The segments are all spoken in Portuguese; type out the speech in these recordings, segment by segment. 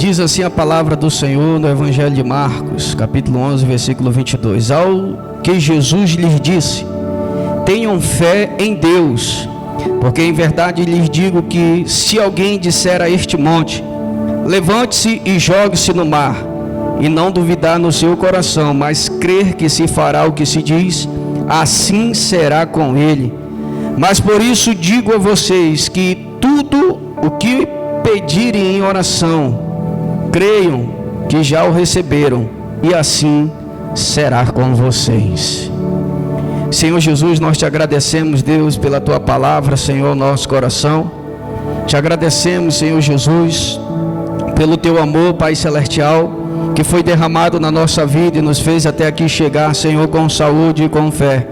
Diz assim a palavra do Senhor no Evangelho de Marcos, capítulo 11, versículo 22. Ao que Jesus lhes disse: tenham fé em Deus, porque em verdade lhes digo que se alguém disser a este monte: levante-se e jogue-se no mar, e não duvidar no seu coração, mas crer que se fará o que se diz, assim será com ele. Mas por isso digo a vocês que tudo o que pedirem em oração, creiam que já o receberam, e assim será com vocês. Senhor Jesus, nós te agradecemos, Deus, pela tua palavra, Senhor, nosso coração. Te agradecemos, Senhor Jesus, pelo teu amor, Pai Celestial, que foi derramado na nossa vida e nos fez até aqui chegar, Senhor, com saúde e com fé.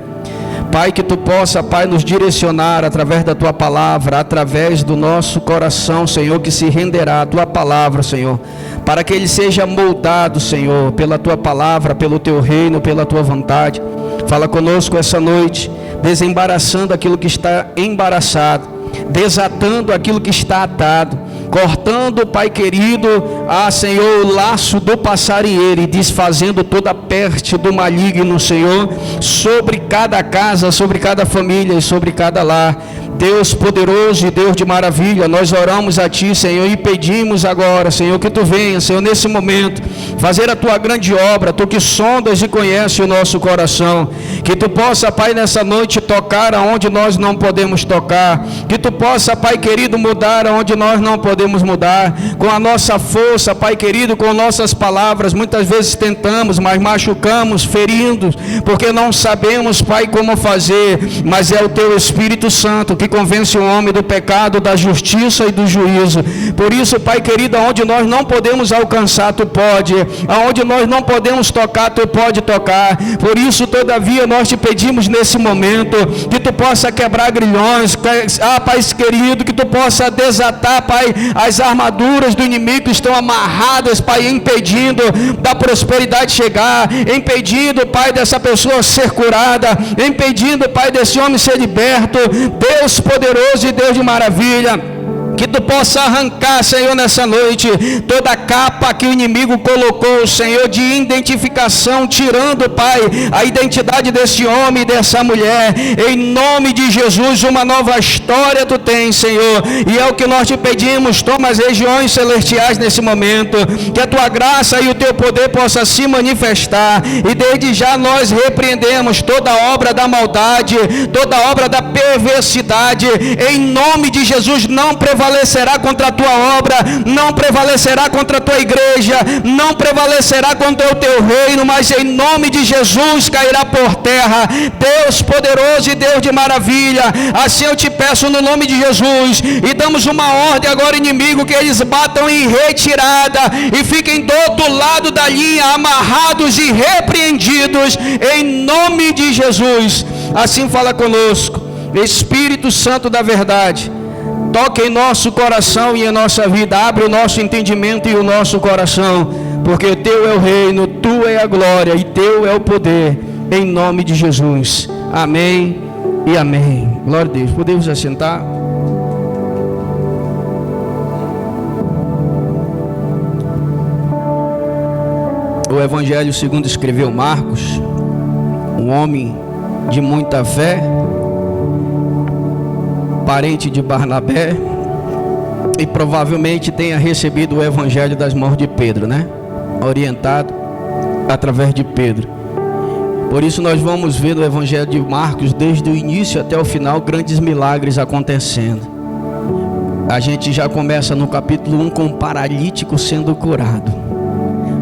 Pai, que tu possa, Pai, nos direcionar através da tua palavra, através do nosso coração, Senhor, que se renderá à tua palavra, Senhor, para que ele seja moldado, Senhor, pela tua palavra, pelo teu reino, pela tua vontade. Fala conosco essa noite, desembaraçando aquilo que está embaraçado, desatando aquilo que está atado, cortando, Pai querido, Senhor, o laço do passarinheiro e desfazendo toda a peste do maligno, Senhor, sobre cada casa, sobre cada família e sobre cada lar. Deus poderoso e Deus de maravilha, nós oramos a Ti, Senhor, e pedimos agora, Senhor, que Tu venha, Senhor, nesse momento, fazer a Tua grande obra, Tu que sondas e conheces o nosso coração, que Tu possa, Pai, nessa noite tocar aonde nós não podemos tocar, que Tu possa, Pai querido, mudar aonde nós não podemos mudar, com a nossa força, Pai querido, com nossas palavras, muitas vezes tentamos, mas machucamos, ferindo, porque não sabemos, Pai, como fazer, mas é o Teu Espírito Santo que convence o homem do pecado, da justiça e do juízo. Por isso, Pai querido, aonde nós não podemos alcançar, Tu pode, aonde nós não podemos tocar, Tu pode tocar. Por isso, todavia, nós Te pedimos nesse momento, que Tu possa quebrar grilhões, Pai querido, que Tu possa desatar, Pai, as armaduras do inimigo que estão amarradas, Pai, impedindo da prosperidade chegar, impedindo, Pai, dessa pessoa ser curada, impedindo, Pai, desse homem ser liberto. Deus poderoso e Deus de maravilha, que Tu possa arrancar, Senhor, nessa noite, toda a capa que o inimigo colocou, Senhor, de identificação, tirando, Pai, a identidade desse homem e dessa mulher. Em nome de Jesus, uma nova história Tu tens, Senhor, e é o que nós Te pedimos. Toma as regiões celestiais nesse momento, que a Tua graça e o Teu poder possa se manifestar, e desde já nós repreendemos toda obra da maldade, toda obra da perversidade. Em nome de Jesus, não prevalecerá contra a Tua obra, não prevalecerá contra a Tua igreja, não prevalecerá contra o Teu reino, mas em nome de Jesus cairá por terra. Deus poderoso e Deus de maravilha, assim eu Te peço no nome de Jesus, e damos uma ordem agora, inimigo, que eles batam em retirada e fiquem do outro lado da linha, amarrados e repreendidos, em nome de Jesus. Assim fala conosco, Espírito Santo da verdade, toque em nosso coração e em nossa vida, abre o nosso entendimento e o nosso coração, porque Teu é o reino, Tu é a glória e Teu é o poder, em nome de Jesus. Amém e amém. Glória a Deus. Podemos assentar? O Evangelho segundo escreveu Marcos, um homem de muita fé, parente de Barnabé, e provavelmente tenha recebido o Evangelho das mãos de Pedro, né? Orientado através de Pedro. Por isso nós vamos ver no Evangelho de Marcos, desde o início até o final, grandes milagres acontecendo. A gente já começa no capítulo 1 com um paralítico sendo curado.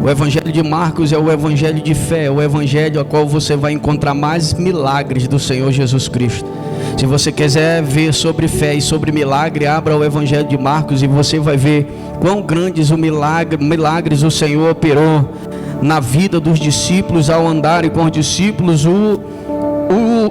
O Evangelho de Marcos é o Evangelho de fé, é o Evangelho a qual você vai encontrar mais milagres do Senhor Jesus Cristo. Se você quiser ver sobre fé e sobre milagre, abra o Evangelho de Marcos e você vai ver quão grandes milagres o Senhor operou na vida dos discípulos ao andarem com os discípulos, o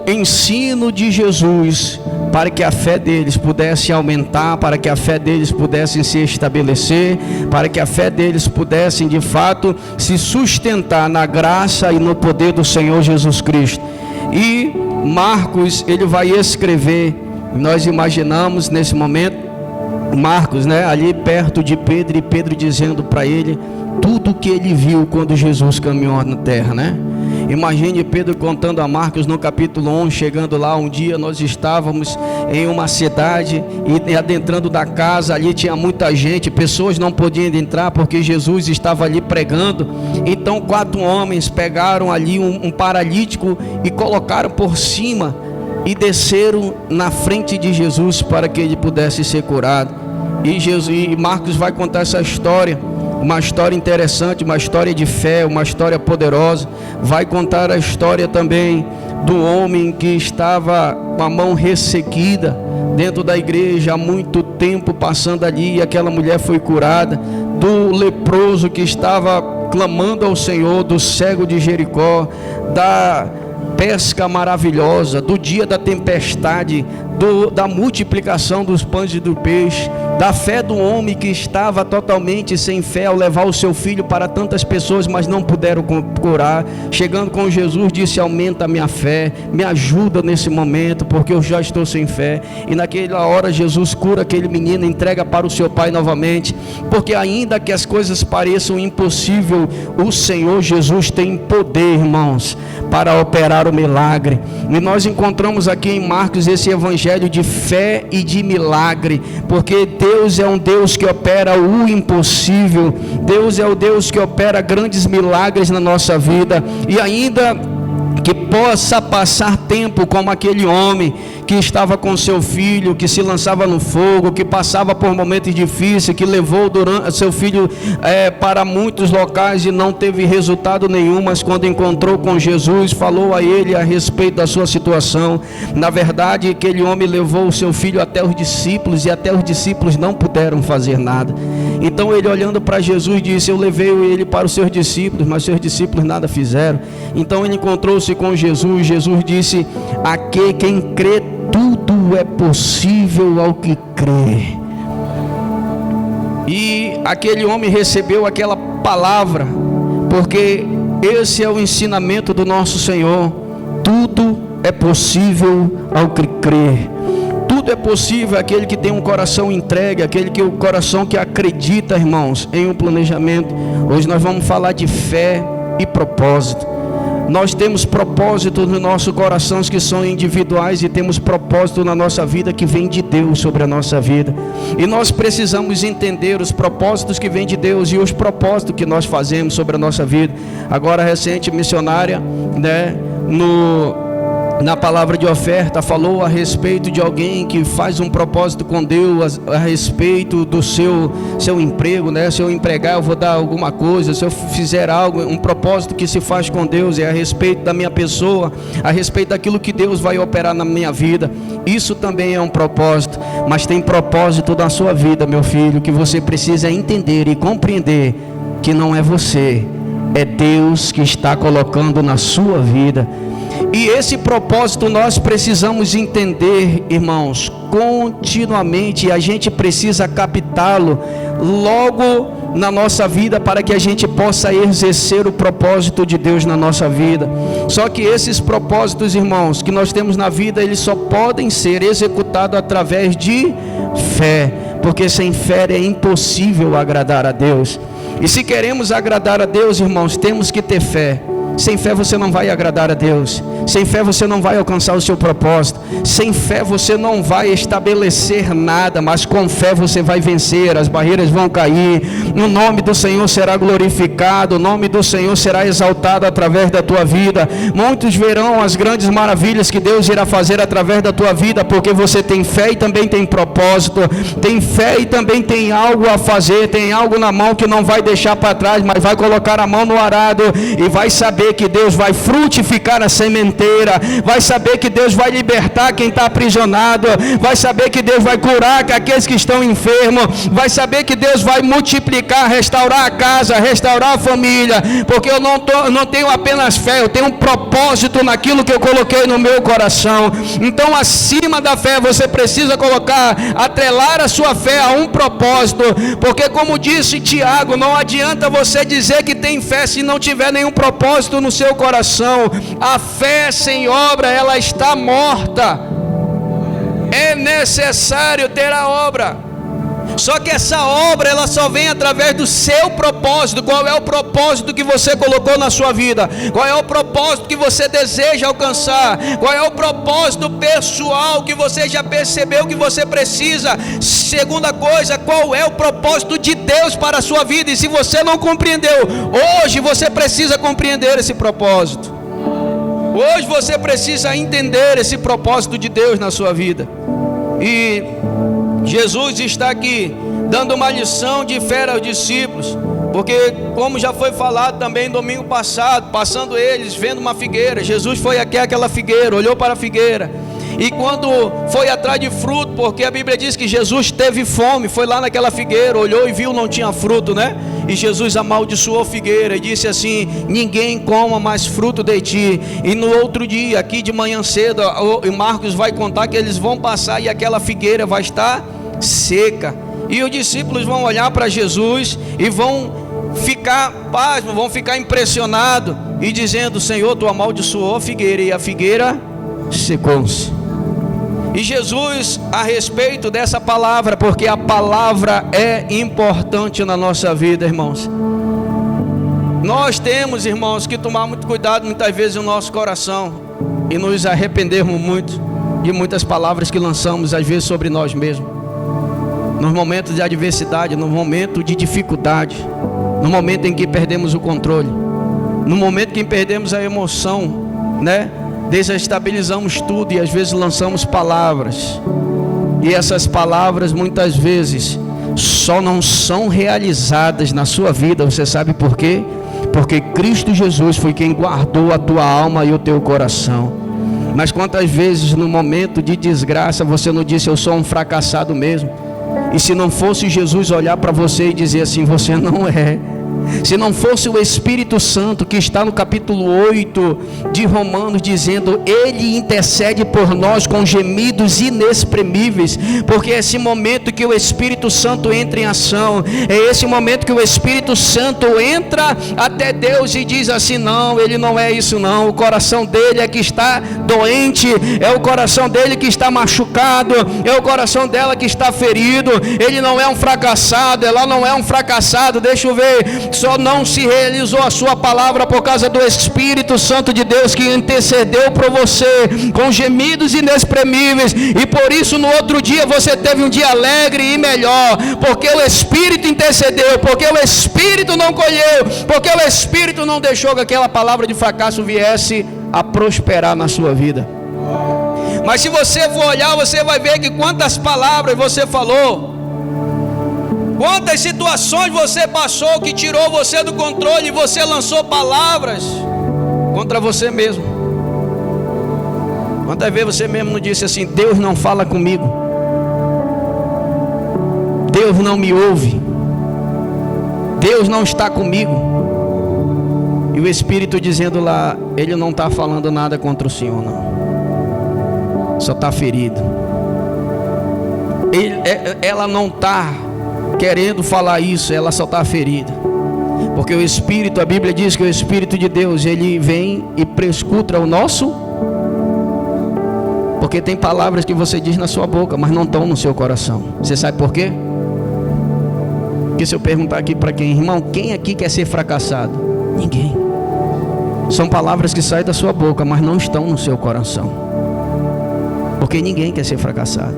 ensino de Jesus, para que a fé deles pudesse aumentar, para que a fé deles pudesse se estabelecer, para que a fé deles pudesse de fato se sustentar na graça e no poder do Senhor Jesus Cristo. E Marcos, ele vai escrever, nós imaginamos nesse momento, Marcos, né, ali perto de Pedro, e Pedro dizendo para ele tudo que ele viu quando Jesus caminhou na terra, né? Imagine Pedro contando a Marcos no capítulo 11, chegando lá um dia, nós estávamos em uma cidade e adentrando da casa, ali tinha muita gente, pessoas não podiam entrar porque Jesus estava ali pregando. Então 4 homens pegaram ali um paralítico e colocaram por cima e desceram na frente de Jesus para que ele pudesse ser curado. E Marcos vai contar essa história, uma história interessante, uma história de fé, uma história poderosa. Vai contar a história também do homem que estava com a mão ressequida dentro da igreja há muito tempo, passando ali, e aquela mulher foi curada. Do leproso que estava clamando ao Senhor, do cego de Jericó, da pesca maravilhosa, do dia da tempestade, da multiplicação dos pães e do peixe, da fé do homem que estava totalmente sem fé ao levar o seu filho para tantas pessoas, mas não puderam curar. Chegando com Jesus, disse: aumenta a minha fé, me ajuda nesse momento, porque eu já estou sem fé. E naquela hora Jesus cura aquele menino, entrega para o seu pai novamente, porque ainda que as coisas pareçam impossíveis, o Senhor Jesus tem poder, irmãos, para operar o milagre. E nós encontramos aqui em Marcos esse evangelho de fé e de milagre, porque Deus é um Deus que opera o impossível. Deus é o Deus que opera grandes milagres na nossa vida. E ainda que possa passar tempo como aquele homem que estava com seu filho, que se lançava no fogo, que passava por momentos difíceis, que levou seu filho para muitos locais e não teve resultado nenhum, mas quando encontrou com Jesus, falou a ele a respeito da sua situação. Na verdade, aquele homem levou o seu filho até os discípulos, e até os discípulos não puderam fazer nada. Então ele, olhando para Jesus, disse: eu levei ele para os seus discípulos, mas seus discípulos nada fizeram. Então ele encontrou-se com Jesus. Jesus disse: quem crê, tudo é possível ao que crê. E aquele homem recebeu aquela palavra, porque esse é o ensinamento do nosso Senhor: tudo é possível ao que crê. Tudo é possível àquele que tem um coração entregue, aquele que o coração que acredita, irmãos, em um planejamento. Hoje nós vamos falar de fé e propósito. Nós temos propósitos no nosso coração que são individuais, e temos propósito na nossa vida que vem de Deus sobre a nossa vida. E nós precisamos entender os propósitos que vêm de Deus e os propósitos que nós fazemos sobre a nossa vida. Agora, recente missionária, né, na palavra de oferta, falou a respeito de alguém que faz um propósito com Deus a respeito do seu emprego, né? Se eu empregar, eu vou dar alguma coisa. Se eu fizer algo, um propósito que se faz com Deus é a respeito da minha pessoa, a respeito daquilo que Deus vai operar na minha vida. Isso também é um propósito, mas tem propósito na sua vida, meu filho, que você precisa entender e compreender que não é você, é Deus que está colocando na sua vida. E esse propósito nós precisamos entender, irmãos, continuamente. A gente precisa captá-lo logo na nossa vida, para que a gente possa exercer o propósito de Deus na nossa vida. Só que esses propósitos, irmãos, que nós temos na vida, eles só podem ser executados através de fé, porque sem fé é impossível agradar a Deus. E se queremos agradar a Deus, irmãos, temos que ter fé. Sem fé você não vai agradar a Deus. Sem fé você não vai alcançar o seu propósito. Sem fé você não vai estabelecer nada, mas com fé você vai vencer. As barreiras vão cair, o nome do Senhor será glorificado, o nome do Senhor será exaltado através da tua vida. Muitos verão as grandes maravilhas que Deus irá fazer através da tua vida, porque você tem fé e também tem propósito. Tem fé e também tem algo a fazer, tem algo na mão que não vai deixar para trás, mas vai colocar a mão no arado e vai saber que Deus vai frutificar a sementeira, vai saber que Deus vai libertar quem está aprisionado, vai saber que Deus vai curar aqueles que estão enfermos, vai saber que Deus vai multiplicar, restaurar a casa, restaurar a família, porque eu não tenho apenas fé, eu tenho um propósito naquilo que eu coloquei no meu coração. Então, acima da fé, você precisa atrelar a sua fé a um propósito, porque como disse Tiago, não adianta você dizer que tem fé se não tiver nenhum propósito no seu coração. A fé sem obra, ela está morta. É necessário ter a obra. Só que essa obra, ela só vem através do seu propósito. Qual é o propósito que você colocou na sua vida? Qual é o propósito que você deseja alcançar? Qual é o propósito pessoal que você já percebeu que você precisa? Segunda coisa, qual é o propósito de Deus para a sua vida? E se você não compreendeu, hoje você precisa compreender esse propósito. Hoje você precisa entender esse propósito de Deus na sua vida. E Jesus está aqui dando uma lição de fé aos discípulos, porque como já foi falado também domingo passado, passando eles, vendo uma figueira, Jesus foi até aquela figueira, olhou para a figueira, e quando foi atrás de fruto, porque a Bíblia diz que Jesus teve fome, foi lá naquela figueira, olhou e viu não tinha fruto, né? E Jesus amaldiçoou a figueira e disse assim: ninguém coma mais fruto de ti. E no outro dia, aqui de manhã cedo, o Marcos vai contar que eles vão passar e aquela figueira vai estar seca. E os discípulos vão olhar para Jesus e vão ficar pasmos, vão ficar impressionados e dizendo: Senhor, tu amaldiçoou a figueira e a figueira secou-se. E Jesus, a respeito dessa palavra, porque a palavra é importante na nossa vida, irmãos. Nós temos, irmãos, que tomar muito cuidado muitas vezes no nosso coração e nos arrependermos muito de muitas palavras que lançamos às vezes sobre nós mesmos. Nos momentos de adversidade, no momento de dificuldade, no momento em que perdemos o controle, no momento em que perdemos a emoção, né? Desestabilizamos tudo e às vezes lançamos palavras, e essas palavras muitas vezes só não são realizadas na sua vida. Você sabe por quê? Porque Cristo Jesus foi quem guardou a tua alma e o teu coração. Mas quantas vezes no momento de desgraça você não disse: eu sou um fracassado mesmo? E se não fosse Jesus olhar para você e dizer assim: você não é. Se não fosse o Espírito Santo que está no capítulo 8 de Romanos dizendo: Ele intercede por nós com gemidos inexprimíveis, porque é esse momento que o Espírito Santo entra em ação, é esse momento que o Espírito Santo entra até Deus e diz assim: não, ele não é isso não, o coração dele é que está doente, é o coração dele que está machucado, é o coração dela que está ferido, ele não é um fracassado, ela não é um fracassado. Deixa eu ver, só não se realizou a sua palavra por causa do Espírito Santo de Deus que intercedeu por você com gemidos inexprimíveis, e por isso no outro dia você teve um dia alegre e melhor, porque o Espírito intercedeu, porque o Espírito não colheu, porque o Espírito não deixou que aquela palavra de fracasso viesse a prosperar na sua vida. Mas se você for olhar, você vai ver que quantas palavras você falou, quantas situações você passou que tirou você do controle, e você lançou palavras contra você mesmo. Quantas vezes você mesmo não disse assim: Deus não fala comigo, Deus não me ouve, Deus não está comigo. E o Espírito dizendo lá: Ele não está falando nada contra o Senhor não, só está ferido. Ela não está querendo falar isso, ela só está ferida. Porque o Espírito, a Bíblia diz que o Espírito de Deus, ele vem e prescuta o nosso. Porque tem palavras que você diz na sua boca, mas não estão no seu coração. Você sabe por quê? Porque se eu perguntar aqui para quem, irmão, quem aqui quer ser fracassado? Ninguém. São palavras que saem da sua boca, mas não estão no seu coração. Porque ninguém quer ser fracassado.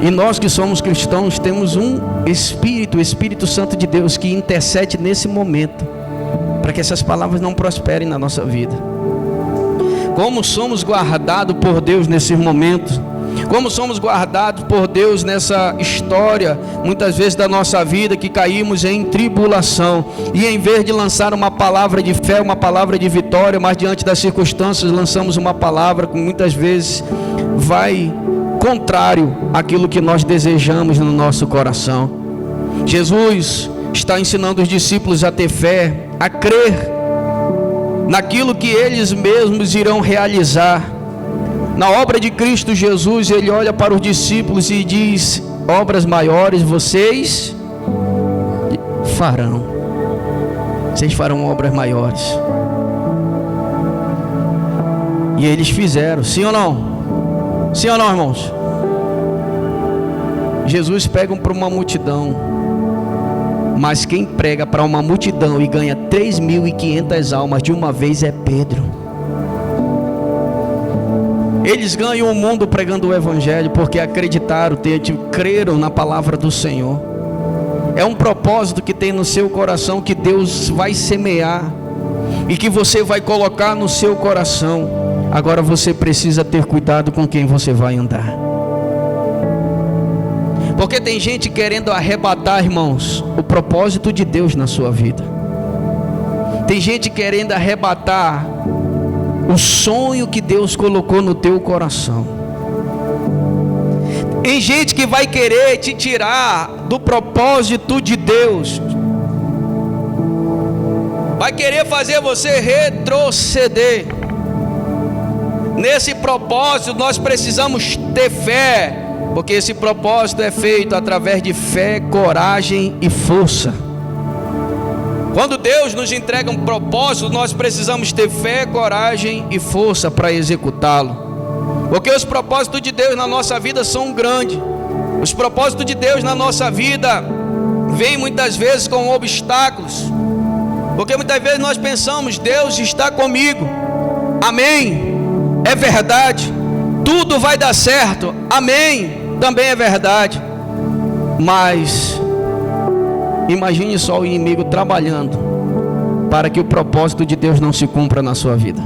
E nós que somos cristãos temos um Espírito, o Espírito Santo de Deus, que intercede nesse momento para que essas palavras não prosperem na nossa vida. Como somos guardados por Deus nesses momentos, como somos guardados por Deus nessa história, muitas vezes da nossa vida, que caímos em tribulação, e em vez de lançar uma palavra de fé, uma palavra de vitória, mas diante das circunstâncias lançamos uma palavra que muitas vezes vai contrário àquilo que nós desejamos no nosso coração. Jesus está ensinando os discípulos a ter fé, a crer naquilo que eles mesmos irão realizar. Na obra de Cristo Jesus, ele olha para os discípulos e diz: obras maiores vocês farão. Vocês farão obras maiores. E eles fizeram, sim ou não? Sim ou não, irmãos? Jesus prega para uma multidão, mas quem prega para uma multidão e ganha 3.500 almas de uma vez é Pedro. Eles ganham o mundo pregando o evangelho porque acreditaram, creram na palavra do Senhor. É um propósito que tem no seu coração, que Deus vai semear e que você vai colocar no seu coração. Agora você precisa ter cuidado com quem você vai andar, porque tem gente querendo arrebatar, irmãos, o propósito de Deus na sua vida. Tem gente querendo arrebatar o sonho que Deus colocou no teu coração. Tem gente que vai querer te tirar do propósito de Deus, vai querer fazer você retroceder. Nesse propósito nós precisamos ter fé, porque esse propósito é feito através de fé, coragem e força. Quando Deus nos entrega um propósito, nós precisamos ter fé, coragem e força para executá-lo, porque os propósitos de Deus na nossa vida são grandes. Os propósitos de Deus na nossa vida vêm muitas vezes com obstáculos, porque muitas vezes nós pensamos: Deus está comigo, amém, é verdade, tudo vai dar certo, amém, também é verdade. Mas imagine só o inimigo trabalhando para que o propósito de Deus não se cumpra na sua vida.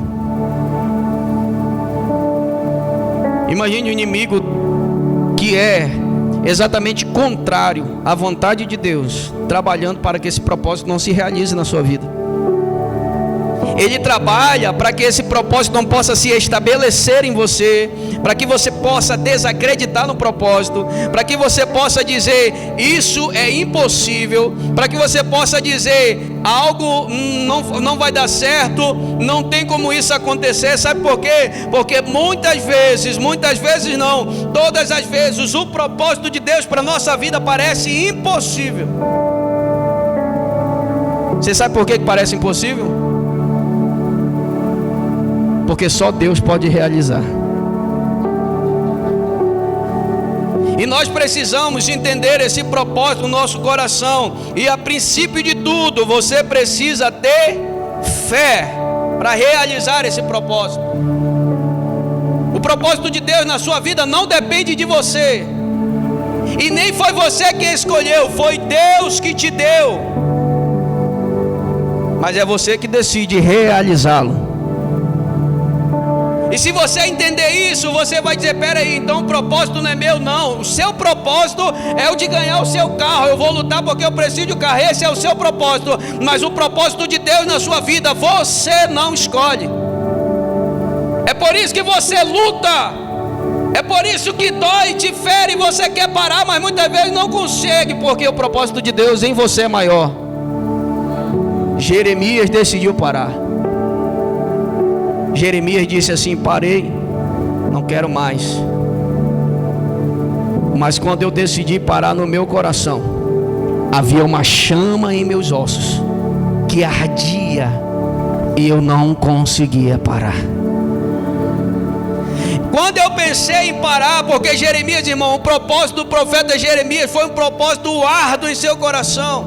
Imagine o inimigo que é exatamente contrário à vontade de Deus, trabalhando para que esse propósito não se realize na sua vida. Ele trabalha para que esse propósito não possa se estabelecer em você, para que você possa desacreditar no propósito, para que você possa dizer: isso é impossível, para que você possa dizer: algo não vai dar certo, não tem como isso acontecer. Sabe por quê? Porque muitas vezes não, todas as vezes o propósito de Deus para a nossa vida parece impossível. Você sabe por que parece impossível? Porque só Deus pode realizar. E nós precisamos entender esse propósito no nosso coração. E a princípio de tudo, você precisa ter fé para realizar esse propósito. O propósito de Deus na sua vida não depende de você, e nem foi você que escolheu, foi Deus que te deu. Mas é você que decide realizá-lo. E se você entender isso, você vai dizer: peraí, então o propósito não é meu, não. O seu propósito é o de ganhar o seu carro. Eu vou lutar porque eu preciso de um carro. Esse é o seu propósito. Mas o propósito de Deus na sua vida, você não escolhe. É por isso que você luta. É por isso que dói, te fere e você quer parar, mas muitas vezes não consegue, porque o propósito de Deus em você é maior. Jeremias decidiu parar. Jeremias disse assim: parei, não quero mais. Mas quando eu decidi parar, no meu coração havia uma chama em meus ossos que ardia e eu não conseguia parar. Quando eu pensei em parar, porque Jeremias, irmão, o propósito do profeta Jeremias foi um propósito árduo em seu coração.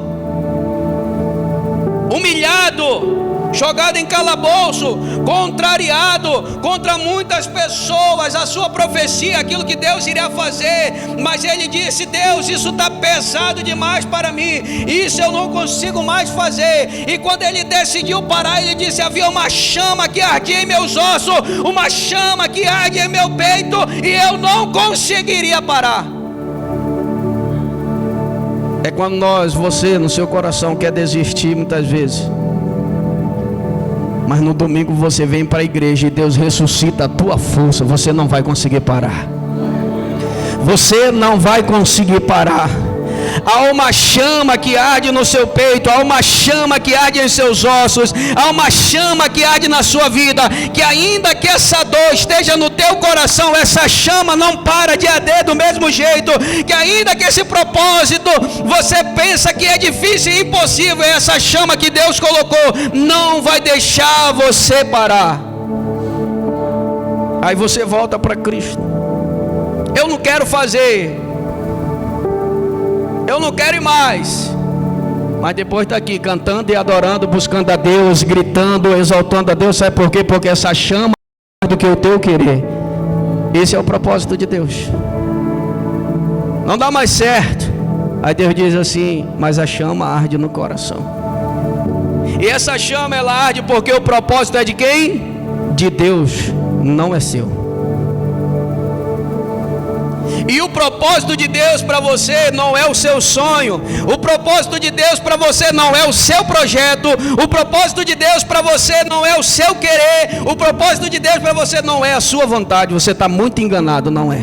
Humilhado, jogado em calabouço, contrariado contra muitas pessoas, a sua profecia, aquilo que Deus iria fazer. Mas ele disse: Deus, isso está pesado demais para mim, isso eu não consigo mais fazer. E quando ele decidiu parar, ele disse: havia uma chama que ardia em meus ossos, uma chama que arde em meu peito, e eu não conseguiria parar. É quando você no seu coração quer desistir muitas vezes, mas no domingo você vem para a igreja e Deus ressuscita a tua força. Você não vai conseguir parar. Você não vai conseguir parar. Há uma chama que arde no seu peito, há uma chama que arde em seus ossos, há uma chama que arde na sua vida, que ainda que essa dor esteja no teu coração, essa chama não para de arder do mesmo jeito. Que ainda que esse propósito você pensa que é difícil e impossível, essa chama que Deus colocou não vai deixar você parar. Aí você volta para Cristo. Eu não quero fazer eu não quero ir mais. Mas depois está aqui cantando e adorando, buscando a Deus, gritando, exaltando a Deus. Sabe por quê? Porque essa chama é do que o teu querer. Esse é o propósito de Deus. Não dá mais certo. Aí Deus diz assim: mas a chama arde no coração. E essa chama ela arde porque o propósito é de quem? De Deus, não é seu. E o propósito de Deus para você não é o seu sonho. O propósito de Deus para você não é o seu projeto. O propósito de Deus para você não é o seu querer. O propósito de Deus para você não é a sua vontade. Você está muito enganado, não é?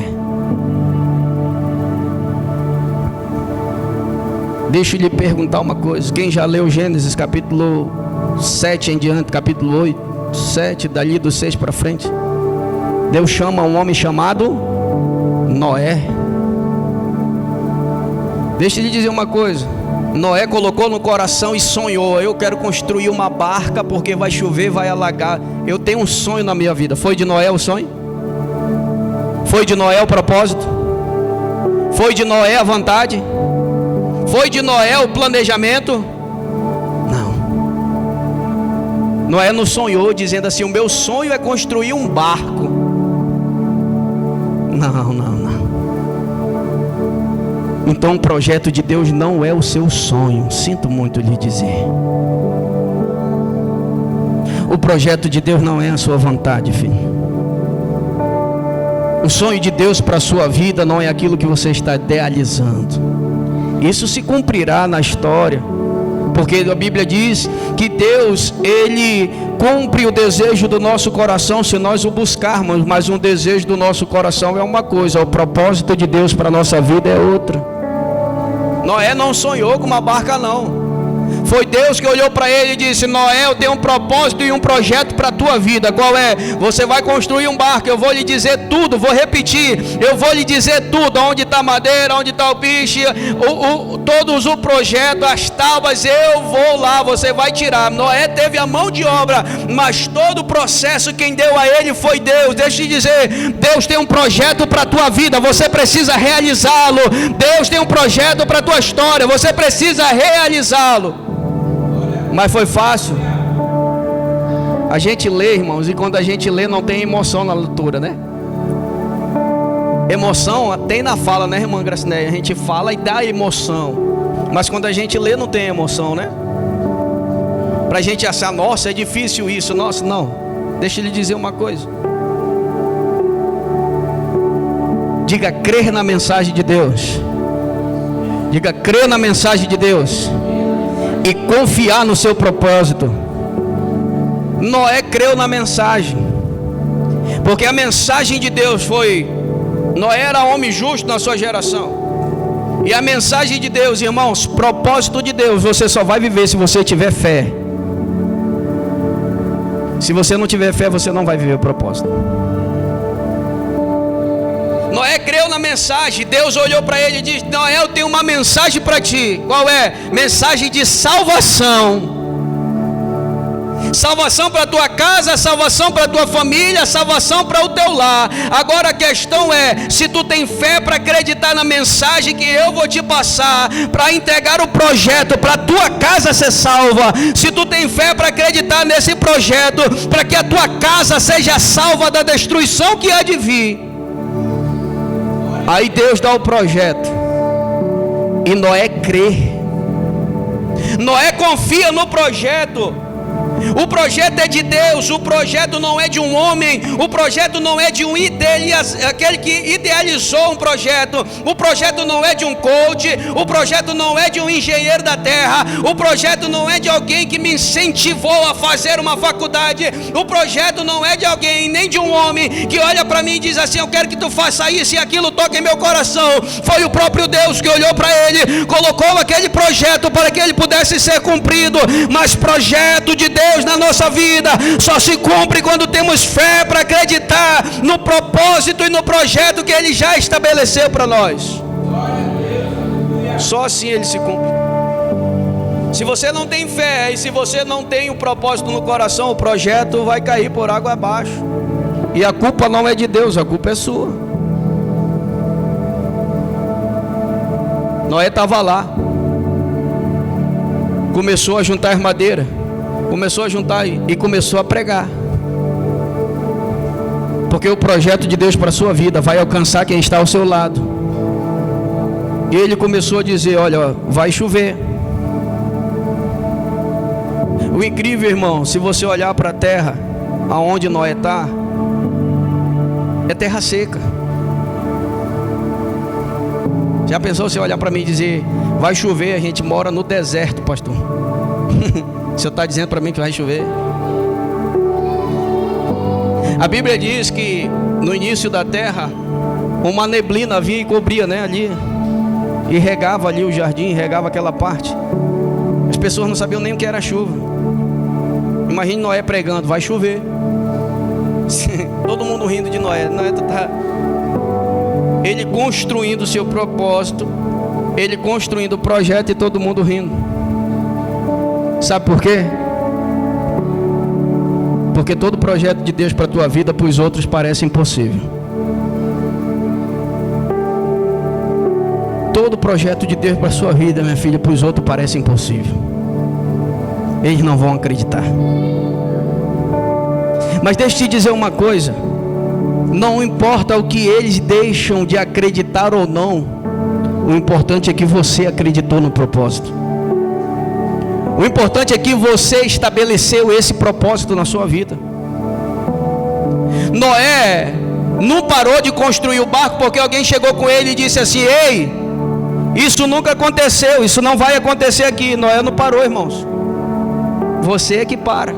Deixa eu lhe perguntar uma coisa. Quem já leu Gênesis capítulo 7 em diante, capítulo 8, 7, dali do 6 para frente, Deus chama um homem chamado Noé. Deixa eu lhe dizer uma coisa. Noé colocou no coração e sonhou: eu quero construir uma barca porque vai chover, vai alagar. Eu tenho um sonho na minha vida. Foi de Noé o sonho? Foi de Noé o propósito? Foi de Noé a vontade? Foi de Noé o planejamento? Não. Noé não sonhou dizendo assim: o meu sonho é construir um barco. Não. Então o projeto de Deus não é o seu sonho. Sinto muito lhe dizer. O projeto de Deus não é a sua vontade, filho. O sonho de Deus para a sua vida não é aquilo que você está idealizando. Isso se cumprirá na história, porque a Bíblia diz que Deus, Ele cumpre o desejo do nosso coração se nós o buscarmos. Mas um desejo do nosso coração é uma coisa, o propósito de Deus para a nossa vida é outra. Noé não sonhou com uma barca, não. Foi Deus que olhou para ele e disse: Noé, eu tenho um propósito e um projeto para a tua vida. Qual é? Você vai construir um barco. Eu vou lhe dizer tudo, vou repetir. Eu vou lhe dizer tudo: onde está a madeira, onde está o piche, todos o projeto, as tábuas, eu vou lá, você vai tirar. Noé teve a mão de obra, mas todo o processo quem deu a ele foi Deus. Deixa eu te dizer, Deus tem um projeto para a tua vida, você precisa realizá-lo. Deus tem um projeto para a tua história, você precisa realizá-lo. Mas foi fácil? A gente lê, irmãos, e quando a gente lê não tem emoção na leitura, né? Emoção tem na fala, né, irmã Gracineia? A gente fala e dá emoção, mas quando a gente lê não tem emoção, né? Pra gente achar: nossa, é difícil isso. Nossa, não. Deixa eu lhe dizer uma coisa. Diga: crer na mensagem de Deus. Diga: crer na mensagem de Deus e confiar no seu propósito. Noé creu na mensagem, porque a mensagem de Deus foi: Noé era homem justo na sua geração. E a mensagem de Deus, irmãos, propósito de Deus, você só vai viver se você tiver fé. Se você não tiver fé, você não vai viver o propósito. Noé creu na mensagem. Deus olhou para ele e disse: Noé, eu tenho uma mensagem para ti. Qual é? Mensagem de salvação. Salvação para a tua casa, salvação para a tua família, salvação para o teu lar. Agora a questão é: se tu tem fé para acreditar na mensagem que eu vou te passar, para entregar o projeto para a tua casa ser salva. Se tu tem fé para acreditar nesse projeto, para que a tua casa seja salva da destruição que há de vir. Aí Deus dá o projeto e Noé crê. Noé confia no projeto. O projeto é de Deus, o projeto não é de um homem, o projeto não é de um aquele que idealizou um projeto, o projeto não é de um coach, o projeto não é de um engenheiro da terra, o projeto não é de alguém que me incentivou a fazer uma faculdade, o projeto não é de alguém, nem de um homem que olha para mim e diz assim: eu quero que tu faça isso e aquilo, toca em meu coração. Foi o próprio Deus que olhou para ele, colocou aquele projeto para que ele pudesse ser cumprido. Mas projeto de Deus na nossa vida só se cumpre quando temos fé para acreditar no propósito e no projeto que Ele já estabeleceu para nós. Só assim ele se cumpre. Se você não tem fé e se você não tem um propósito no coração, o projeto vai cair por água abaixo. E a culpa não é de Deus, a culpa é sua. Noé estava lá, começou a juntar as madeiras, começou a juntar e começou a pregar, porque o projeto de Deus para a sua vida vai alcançar quem está ao seu lado. E ele começou a dizer: olha, vai chover. O incrível, irmão, se você olhar para a terra aonde Noé está, é terra seca. Já pensou você olhar para mim e dizer: vai chover? A gente mora no deserto, pastor. O senhor está dizendo para mim que vai chover? A Bíblia diz que no início da terra uma neblina vinha e cobria, né, ali, e regava ali o jardim, regava aquela parte. As pessoas não sabiam nem o que era chuva. Imagine Noé pregando: vai chover. Todo mundo rindo de Noé. Noé tá... Ele construindo o seu propósito, ele construindo o projeto e todo mundo rindo. Sabe por quê? Porque todo projeto de Deus para a tua vida, para os outros, parece impossível. Todo projeto de Deus para a sua vida, minha filha, para os outros parece impossível. Eles não vão acreditar. Mas deixa eu te dizer uma coisa: não importa o que eles deixam de acreditar ou não, o importante é que você acreditou no propósito. O importante é que você estabeleceu esse propósito na sua vida. Noé não parou de construir o barco porque alguém chegou com ele e disse assim: ei, isso nunca aconteceu, isso não vai acontecer aqui. Noé não parou, irmãos. Você é que para.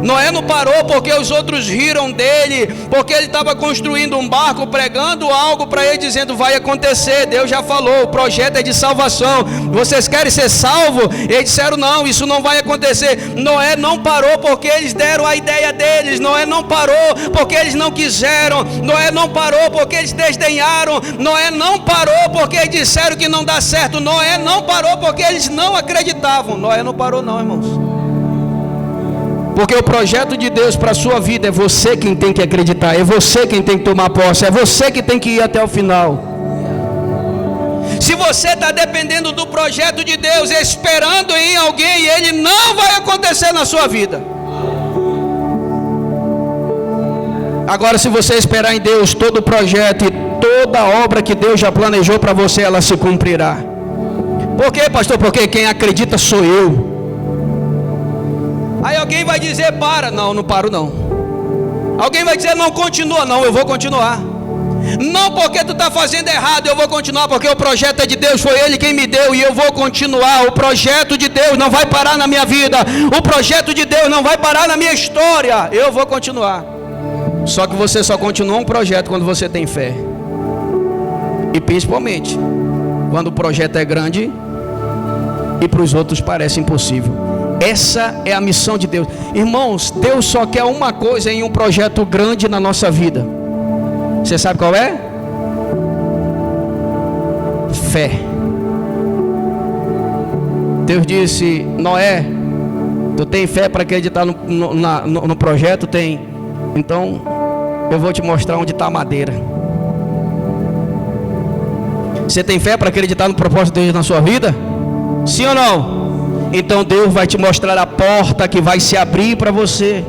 Noé não parou porque os outros riram dele, porque ele estava construindo um barco, pregando algo para ele, dizendo: vai acontecer, Deus já falou, o projeto é de salvação, vocês querem ser salvos? Eles disseram: não, isso não vai acontecer. Noé não parou porque eles deram a ideia deles. Noé não parou porque eles não quiseram. Noé não parou porque eles desdenharam. Noé não parou porque eles disseram que não dá certo. Noé não parou porque eles não acreditavam. Noé não parou não, irmãos. Porque o projeto de Deus para a sua vida é você quem tem que acreditar, é você quem tem que tomar posse, é você que tem que ir até o final. Se você está dependendo do projeto de Deus, esperando em alguém, ele não vai acontecer na sua vida. Agora, se você esperar em Deus, todo o projeto e toda a obra que Deus já planejou para você, ela se cumprirá. Por quê, pastor? Porque quem acredita sou eu. Aí alguém vai dizer: para. Não, não paro não. Alguém vai dizer: não continua. Não, eu vou continuar. Não porque tu está fazendo errado, eu vou continuar, porque o projeto é de Deus, foi Ele quem me deu e eu vou continuar. O projeto de Deus não vai parar na minha vida, o projeto de Deus não vai parar na minha história, eu vou continuar. Só que você só continua um projeto quando você tem fé. E principalmente quando o projeto é grande e para os outros parece impossível. Essa é a missão de Deus. Irmãos, Deus só quer uma coisa em um projeto grande na nossa vida. Você sabe qual é? Fé. Deus disse: Noé, tu tem fé para acreditar no projeto? Tem. Então eu vou te mostrar onde está a madeira. Você tem fé para acreditar no propósito de Deus na sua vida? Sim ou não? Então Deus vai te mostrar a porta que vai se abrir para você.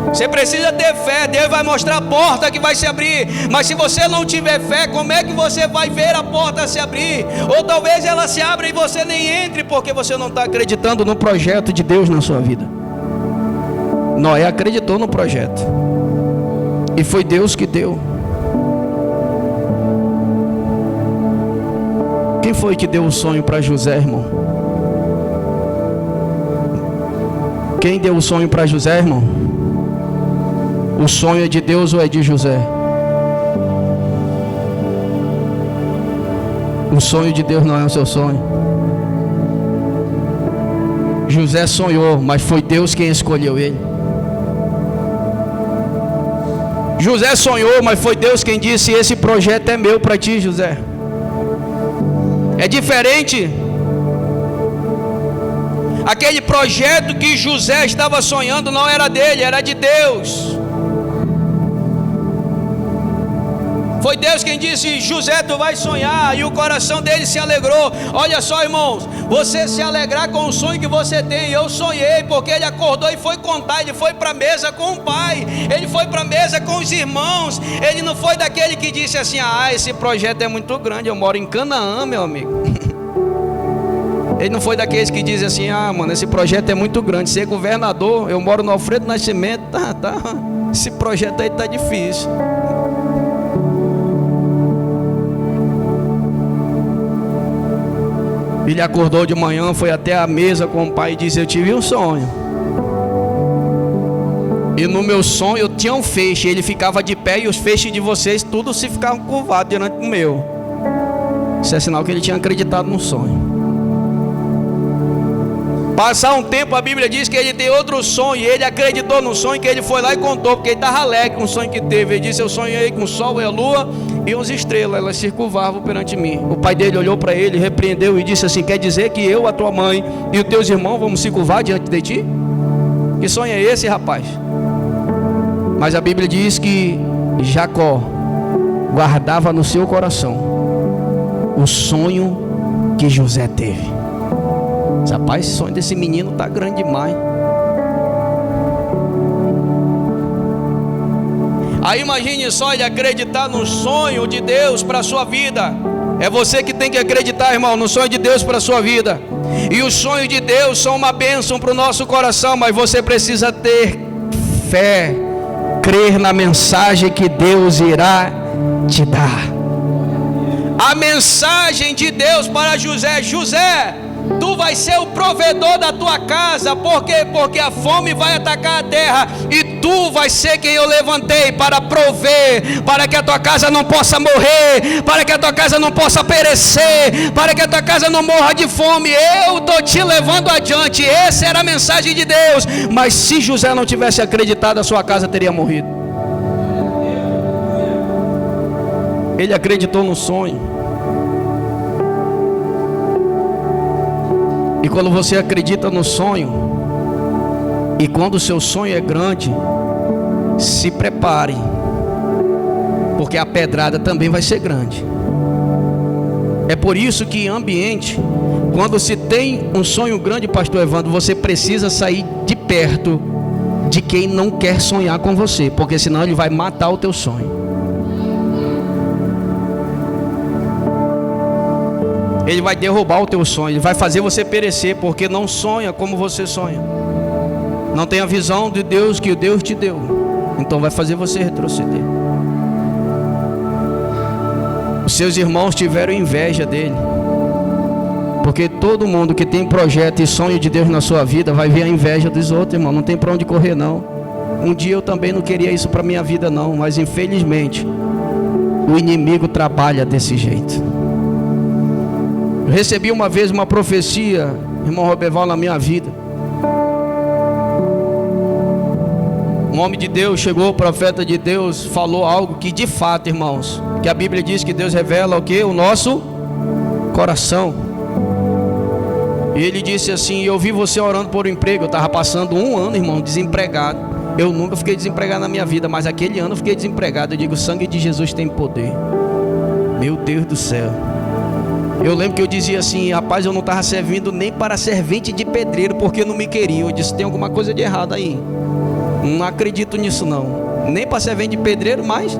Você precisa ter fé. Deus vai mostrar a porta que vai se abrir. Mas se você não tiver fé, como é que você vai ver a porta se abrir? Ou talvez ela se abra e você nem entre, porque você não está acreditando no projeto de Deus na sua vida. Noé acreditou no projeto e foi Deus que deu. Quem foi que deu o sonho para José, irmão? Quem deu o sonho para José, irmão? O sonho é de Deus ou é de José? O sonho de Deus não é o seu sonho. José sonhou, mas foi Deus quem escolheu ele. José sonhou, mas foi Deus quem disse: esse projeto é meu para ti, José. É diferente. Aquele projeto que José estava sonhando não era dele, era de Deus. Foi Deus quem disse: José, tu vai sonhar. E o coração dele se alegrou. Olha só, irmãos, você se alegrar com o sonho que você tem. Eu sonhei, porque ele acordou e foi contar. Ele foi para a mesa com o pai, ele foi para a mesa com os irmãos. Ele não foi daquele que disse assim: ah, esse projeto é muito grande, eu moro em Canaã, meu amigo. Ele não foi daqueles que dizem assim: ah, mano, esse projeto é muito grande, ser governador, eu moro no Alfredo Nascimento, tá, esse projeto aí tá difícil. Ele acordou de manhã, foi até a mesa com o pai e disse: eu tive um sonho, e no meu sonho eu tinha um feixe, ele ficava de pé e os feixes de vocês tudo se ficavam curvados diante do meu. Isso é sinal que ele tinha acreditado no sonho. Passar um tempo, a Bíblia diz que ele tem outro sonho, e ele acreditou no sonho, que ele foi lá e contou, porque ele estava alegre com o sonho que teve. Ele disse: eu sonhei com o sol e a lua e 11 estrelas, elas se curvavam perante mim. O pai dele olhou para ele, repreendeu e disse assim: quer dizer que eu, a tua mãe e os teus irmãos vamos se curvar diante de ti? Que sonho é esse, rapaz? Mas a Bíblia diz que Jacó guardava no seu coração o sonho que José teve. Rapaz, esse sonho desse menino está grande demais. Aí imagine só ele acreditar no sonho de Deus para a sua vida. É você que tem que acreditar, irmão, no sonho de Deus para a sua vida. E os sonhos de Deus são uma bênção para o nosso coração, mas você precisa ter fé, crer na mensagem que Deus irá te dar. A mensagem de Deus para José: José, tu vai ser o provedor da tua casa. Por quê? Porque a fome vai atacar a terra, e tu vai ser quem eu levantei para prover, para que a tua casa não possa morrer, para que a tua casa não possa perecer, para que a tua casa não morra de fome. Eu estou te levando adiante. Essa era a mensagem de Deus. Mas se José não tivesse acreditado, a sua casa teria morrido. Ele acreditou no sonho. E quando você acredita no sonho, e quando o seu sonho é grande, se prepare, porque a pedrada também vai ser grande. É por isso que em ambiente, quando se tem um sonho grande, pastor Evandro, você precisa sair de perto de quem não quer sonhar com você, porque senão ele vai matar o teu sonho. Ele vai derrubar o teu sonho, ele vai fazer você perecer, porque não sonha como você sonha. Não tem a visão de Deus que o Deus te deu, então vai fazer você retroceder. Os seus irmãos tiveram inveja dele, porque todo mundo que tem projeto e sonho de Deus na sua vida vai ver a inveja dos outros, irmão. Não tem para onde correr, não. Um dia eu também não queria isso para minha vida, não, mas infelizmente o inimigo trabalha desse jeito. Eu recebi uma vez uma profecia, irmão Roberval, na minha vida. Um homem de Deus chegou, o profeta de Deus, falou algo que de fato, irmãos, que a Bíblia diz que Deus revela o que? O nosso coração. E ele disse assim: eu vi você orando por um emprego. Eu estava passando 1 ano, irmão, desempregado. Eu nunca fiquei desempregado na minha vida, mas aquele ano eu fiquei desempregado. Eu digo: o sangue de Jesus tem poder. Meu Deus do céu. Eu lembro que eu dizia assim: rapaz, eu não estava servindo nem para servente de pedreiro, porque não me queriam. Eu disse: tem alguma coisa de errado aí. Não acredito nisso não. Nem para servente de pedreiro, mas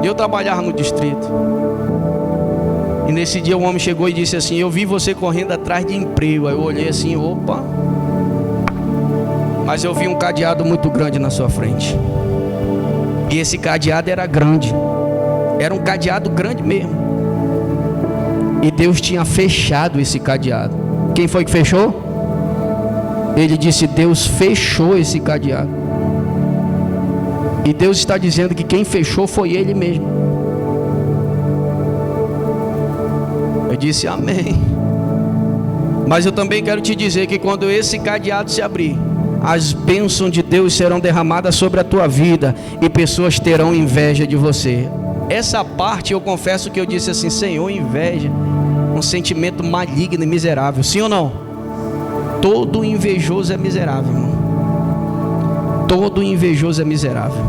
eu trabalhava no distrito. E nesse dia o homem chegou e disse assim: eu vi você correndo atrás de emprego. Aí eu olhei assim: opa. Mas eu vi um cadeado muito grande na sua frente. E esse cadeado era grande. Era um cadeado grande mesmo. E Deus tinha fechado esse cadeado. Quem foi que fechou? Ele disse: Deus fechou esse cadeado. E Deus está dizendo que quem fechou foi Ele mesmo. Eu disse: amém. Mas eu também quero te dizer que quando esse cadeado se abrir, as bênçãos de Deus serão derramadas sobre a tua vida, e pessoas terão inveja de você. Essa parte eu confesso que eu disse assim: Senhor, inveja, um sentimento maligno e miserável. Sim ou não? Todo invejoso é miserável, irmão. Todo invejoso é miserável.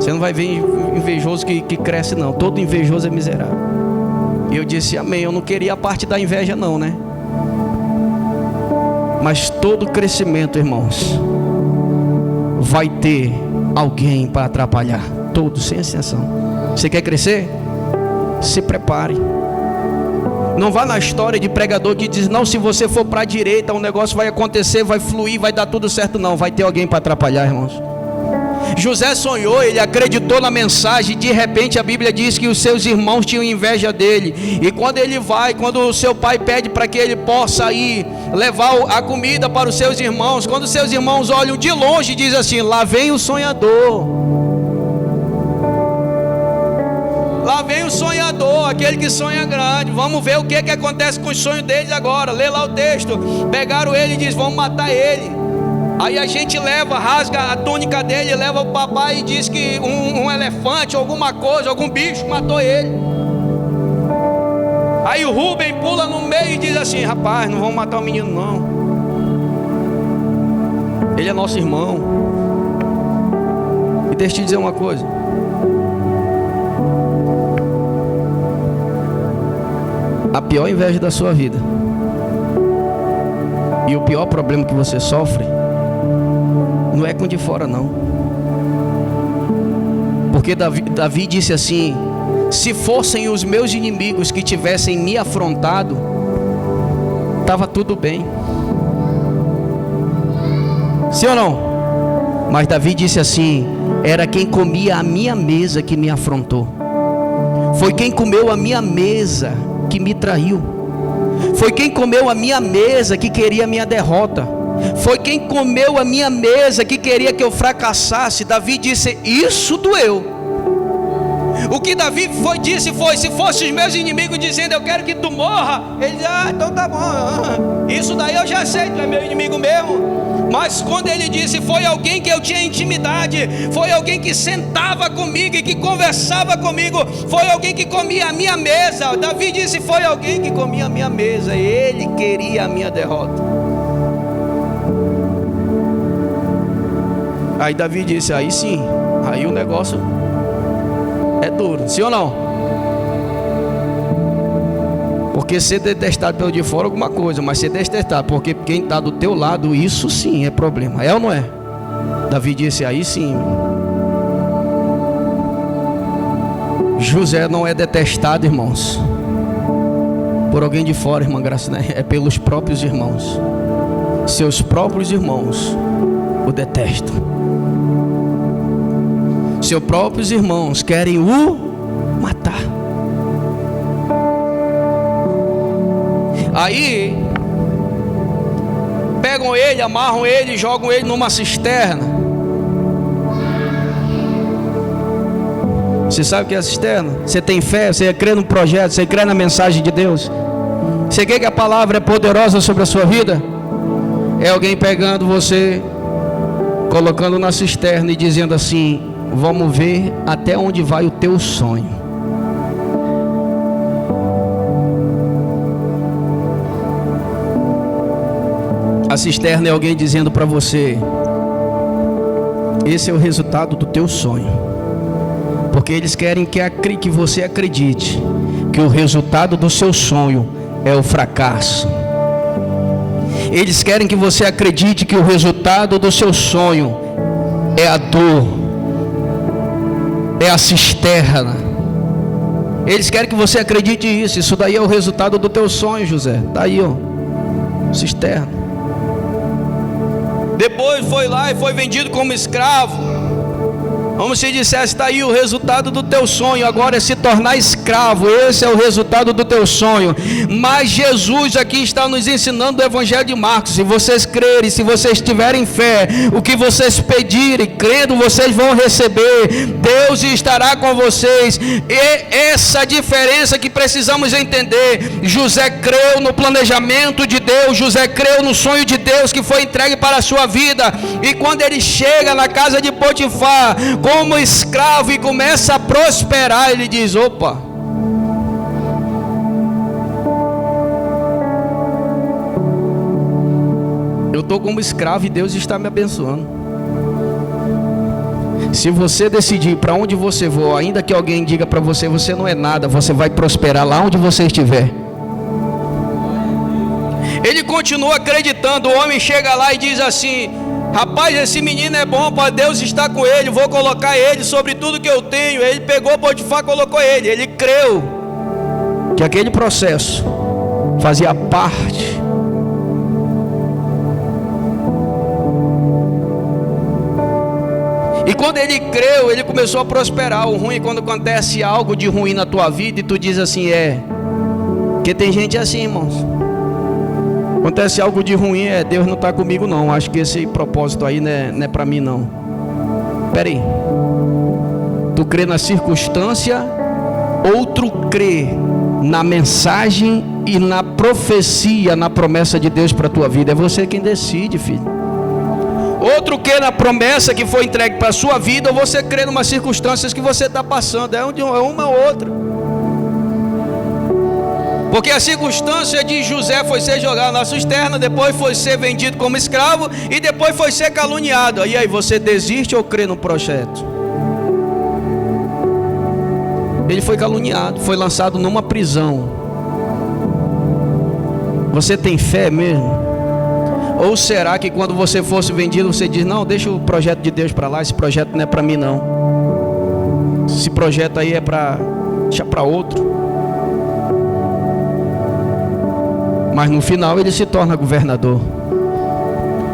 Você não vai ver invejoso que cresce não. Todo invejoso é miserável. E eu disse amém. Eu não queria a parte da inveja não, né? Mas todo crescimento, irmãos, vai ter alguém para atrapalhar. Todos, sem exceção. Você quer crescer? Se prepare. Não vá na história de pregador que diz: não, se você for para a direita o negócio vai acontecer, vai fluir, vai dar tudo certo. Não, vai ter alguém para atrapalhar, irmãos. José sonhou, ele acreditou na mensagem. De repente a Bíblia diz que os seus irmãos tinham inveja dele. E quando ele vai, quando o seu pai pede para que ele possa ir levar a comida para os seus irmãos, quando os seus irmãos olham de longe e dizem assim: lá vem o sonhador, lá vem o sonhador, aquele que sonha grande. Vamos ver o que acontece com os sonhos deles agora. Lê lá o texto. Pegaram ele e diz: vamos matar ele. Aí a gente leva, rasga a túnica dele, leva o papai e diz que um elefante, alguma coisa, algum bicho matou ele. Aí o Rubem pula no meio e diz assim: rapaz, não vamos matar o menino não, ele é nosso irmão. E deixa eu te dizer uma coisa: a pior inveja da sua vida e o pior problema que você sofre não é com de fora não. Porque Davi disse assim: se fossem os meus inimigos que tivessem me afrontado, estava tudo bem. Sim ou não? Mas Davi disse assim: era quem comia a minha mesa que me afrontou. Foi quem comeu a minha mesa que me traiu. Foi quem comeu a minha mesa que queria a minha derrota. Foi quem comeu a minha mesa que queria que eu fracassasse. Davi disse: isso doeu. O que Davi disse foi: se fossem os meus inimigos dizendo eu quero que tu morra, ele disse: então tá bom, isso daí eu já sei, tu é meu inimigo mesmo. Mas quando ele disse: foi alguém que eu tinha intimidade, foi alguém que sentava comigo e que conversava comigo, foi alguém que comia a minha mesa. Davi disse: foi alguém que comia a minha mesa, ele queria a minha derrota. Aí Davi disse: aí sim, aí o negócio é duro, sim ou não? Porque ser detestado pelo de fora é alguma coisa, mas ser detestado porque quem está do teu lado, isso sim é problema, é ou não é? Davi disse: aí sim. José não é detestado, irmãos, por alguém de fora, irmã Graça, né? É pelos próprios irmãos. Seus próprios irmãos o detestam. Seus próprios irmãos querem o matar. Aí pegam ele, amarram ele e jogam ele numa cisterna. Você sabe o que é a cisterna? Você tem fé, você crê no projeto, você crê na mensagem de Deus, você quer que a palavra é poderosa sobre a sua vida? É alguém pegando você, colocando na cisterna e dizendo assim: vamos ver até onde vai o teu sonho. A cisterna é alguém dizendo para você: esse é o resultado do teu sonho. Porque eles querem que você acredite que o resultado do seu sonho é o fracasso. Eles querem que você acredite que o resultado do seu sonho é a dor, é a cisterna. Eles querem que você acredite isso. Isso daí é o resultado do teu sonho, José. Está aí, ó, cisterna. Depois foi lá e foi vendido como escravo. Como se dissesse: está aí o resultado do teu sonho, agora é se tornar escravo. Esse é o resultado do teu sonho. Mas Jesus aqui está nos ensinando o Evangelho de Marcos: se vocês crerem, se vocês tiverem fé, o que vocês pedirem, crendo, vocês vão receber. Deus estará com vocês. E essa diferença que precisamos entender. José creu no planejamento de Deus, José creu no sonho de Deus que foi entregue para a sua vida. E quando ele chega na casa de Potifar como escravo e começa a prosperar, ele diz: opa, eu estou como escravo e Deus está me abençoando. Se você decidir para onde você for, ainda que alguém diga para você, você não é nada, você vai prosperar lá onde você estiver. Ele continua acreditando. O homem chega lá e diz assim: rapaz, esse menino é bom, para Deus está com ele, vou colocar ele sobre tudo que eu tenho. Ele pegou Potifar, colocou ele. Ele creu que aquele processo fazia parte. E quando ele creu, ele começou a prosperar. O ruim é quando acontece algo de ruim na tua vida e tu diz assim, porque tem gente assim, irmãos. Acontece algo de ruim, Deus não está comigo não. Acho que esse propósito aí não é para mim não. Espera aí. Tu crê na circunstância, outro crê na mensagem e na profecia, na promessa de Deus para a tua vida. É você quem decide, filho. Outro crê na promessa que foi entregue para a sua vida, ou você crê em umas circunstâncias que você está passando. É uma ou outra. Porque a circunstância de José foi ser jogado na cisterna, depois foi ser vendido como escravo e depois foi ser caluniado. E aí você desiste ou crê no projeto? Ele foi caluniado, foi lançado numa prisão. Você tem fé mesmo? Ou será que quando você fosse vendido, você diz, não, deixa o projeto de Deus para lá, esse projeto não é para mim não. Esse projeto aí é para deixar para outro. Mas no final ele se torna governador,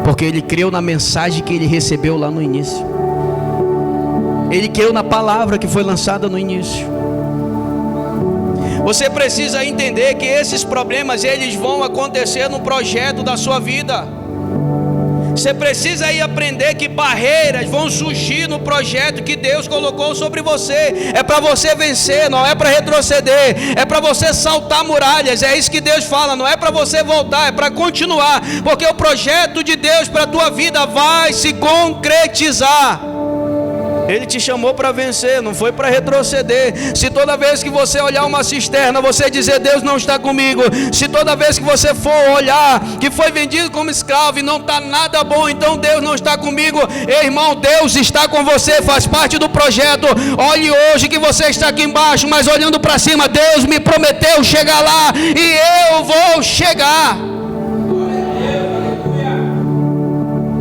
porque ele creu na mensagem que ele recebeu lá no início. Ele creu na palavra que foi lançada no início. Você precisa entender que esses problemas, eles vão acontecer no projeto da sua vida. Você precisa aí aprender que barreiras vão surgir no projeto que Deus colocou sobre você. É para você vencer, não é para retroceder. É para você saltar muralhas. É isso que Deus fala, não é para você voltar, é para continuar. Porque o projeto de Deus para a tua vida vai se concretizar. Ele te chamou para vencer, não foi para retroceder. Se toda vez que você olhar uma cisterna, você dizer Deus não está comigo. Se toda vez que você for olhar que foi vendido como escravo e não está nada bom, então Deus não está comigo. Ei, irmão, Deus está com você, faz parte do projeto. Olhe hoje que você está aqui embaixo, mas olhando para cima, Deus me prometeu chegar lá e eu vou chegar.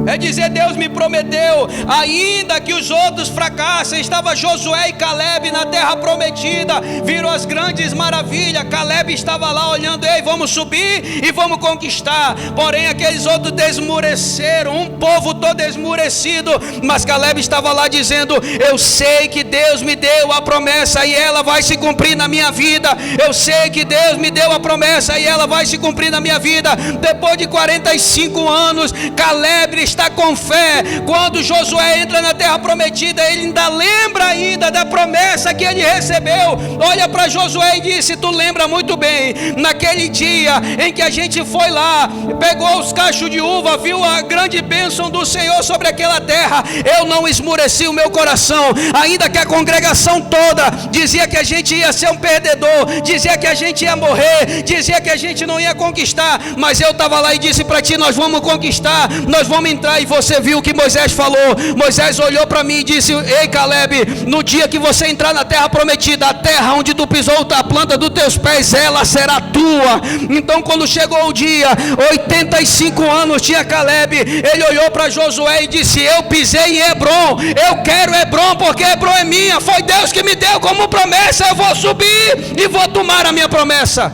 É dizer, Deus me prometeu, ainda que os outros fracassem. Estava Josué e Caleb na terra prometida, viram as grandes maravilhas. Caleb estava lá olhando, ei, vamos subir e vamos conquistar. Porém aqueles outros desmureceram, um povo todo esmurecido. Mas Caleb estava lá dizendo, eu sei que Deus me deu a promessa e ela vai se cumprir na minha vida. Eu sei que Deus me deu a promessa e ela vai se cumprir na minha vida. Depois de 45 anos, Caleb está com fé. Quando Josué entra na terra prometida, ele ainda lembra ainda da promessa que ele recebeu. Olha para Josué e disse, tu lembra muito bem, naquele dia em que a gente foi lá, pegou os cachos de uva, viu a grande bênção do Senhor sobre aquela terra, eu não esmureci o meu coração, ainda que a congregação toda dizia que a gente ia ser um perdedor, dizia que a gente ia morrer, dizia que a gente não ia conquistar, mas eu estava lá e disse para ti, nós vamos conquistar, nós vamos entrar. E você viu o que Moisés falou. Moisés olhou para mim e disse, ei Caleb, no dia que você entrar na terra prometida, a terra onde tu pisou a planta dos teus pés, ela será tua. Então quando chegou o dia, 85 anos tinha Caleb, ele olhou para Josué e disse, eu pisei em Hebron, eu quero Hebron porque Hebron é minha, foi Deus que me deu como promessa, eu vou subir e vou tomar a minha promessa.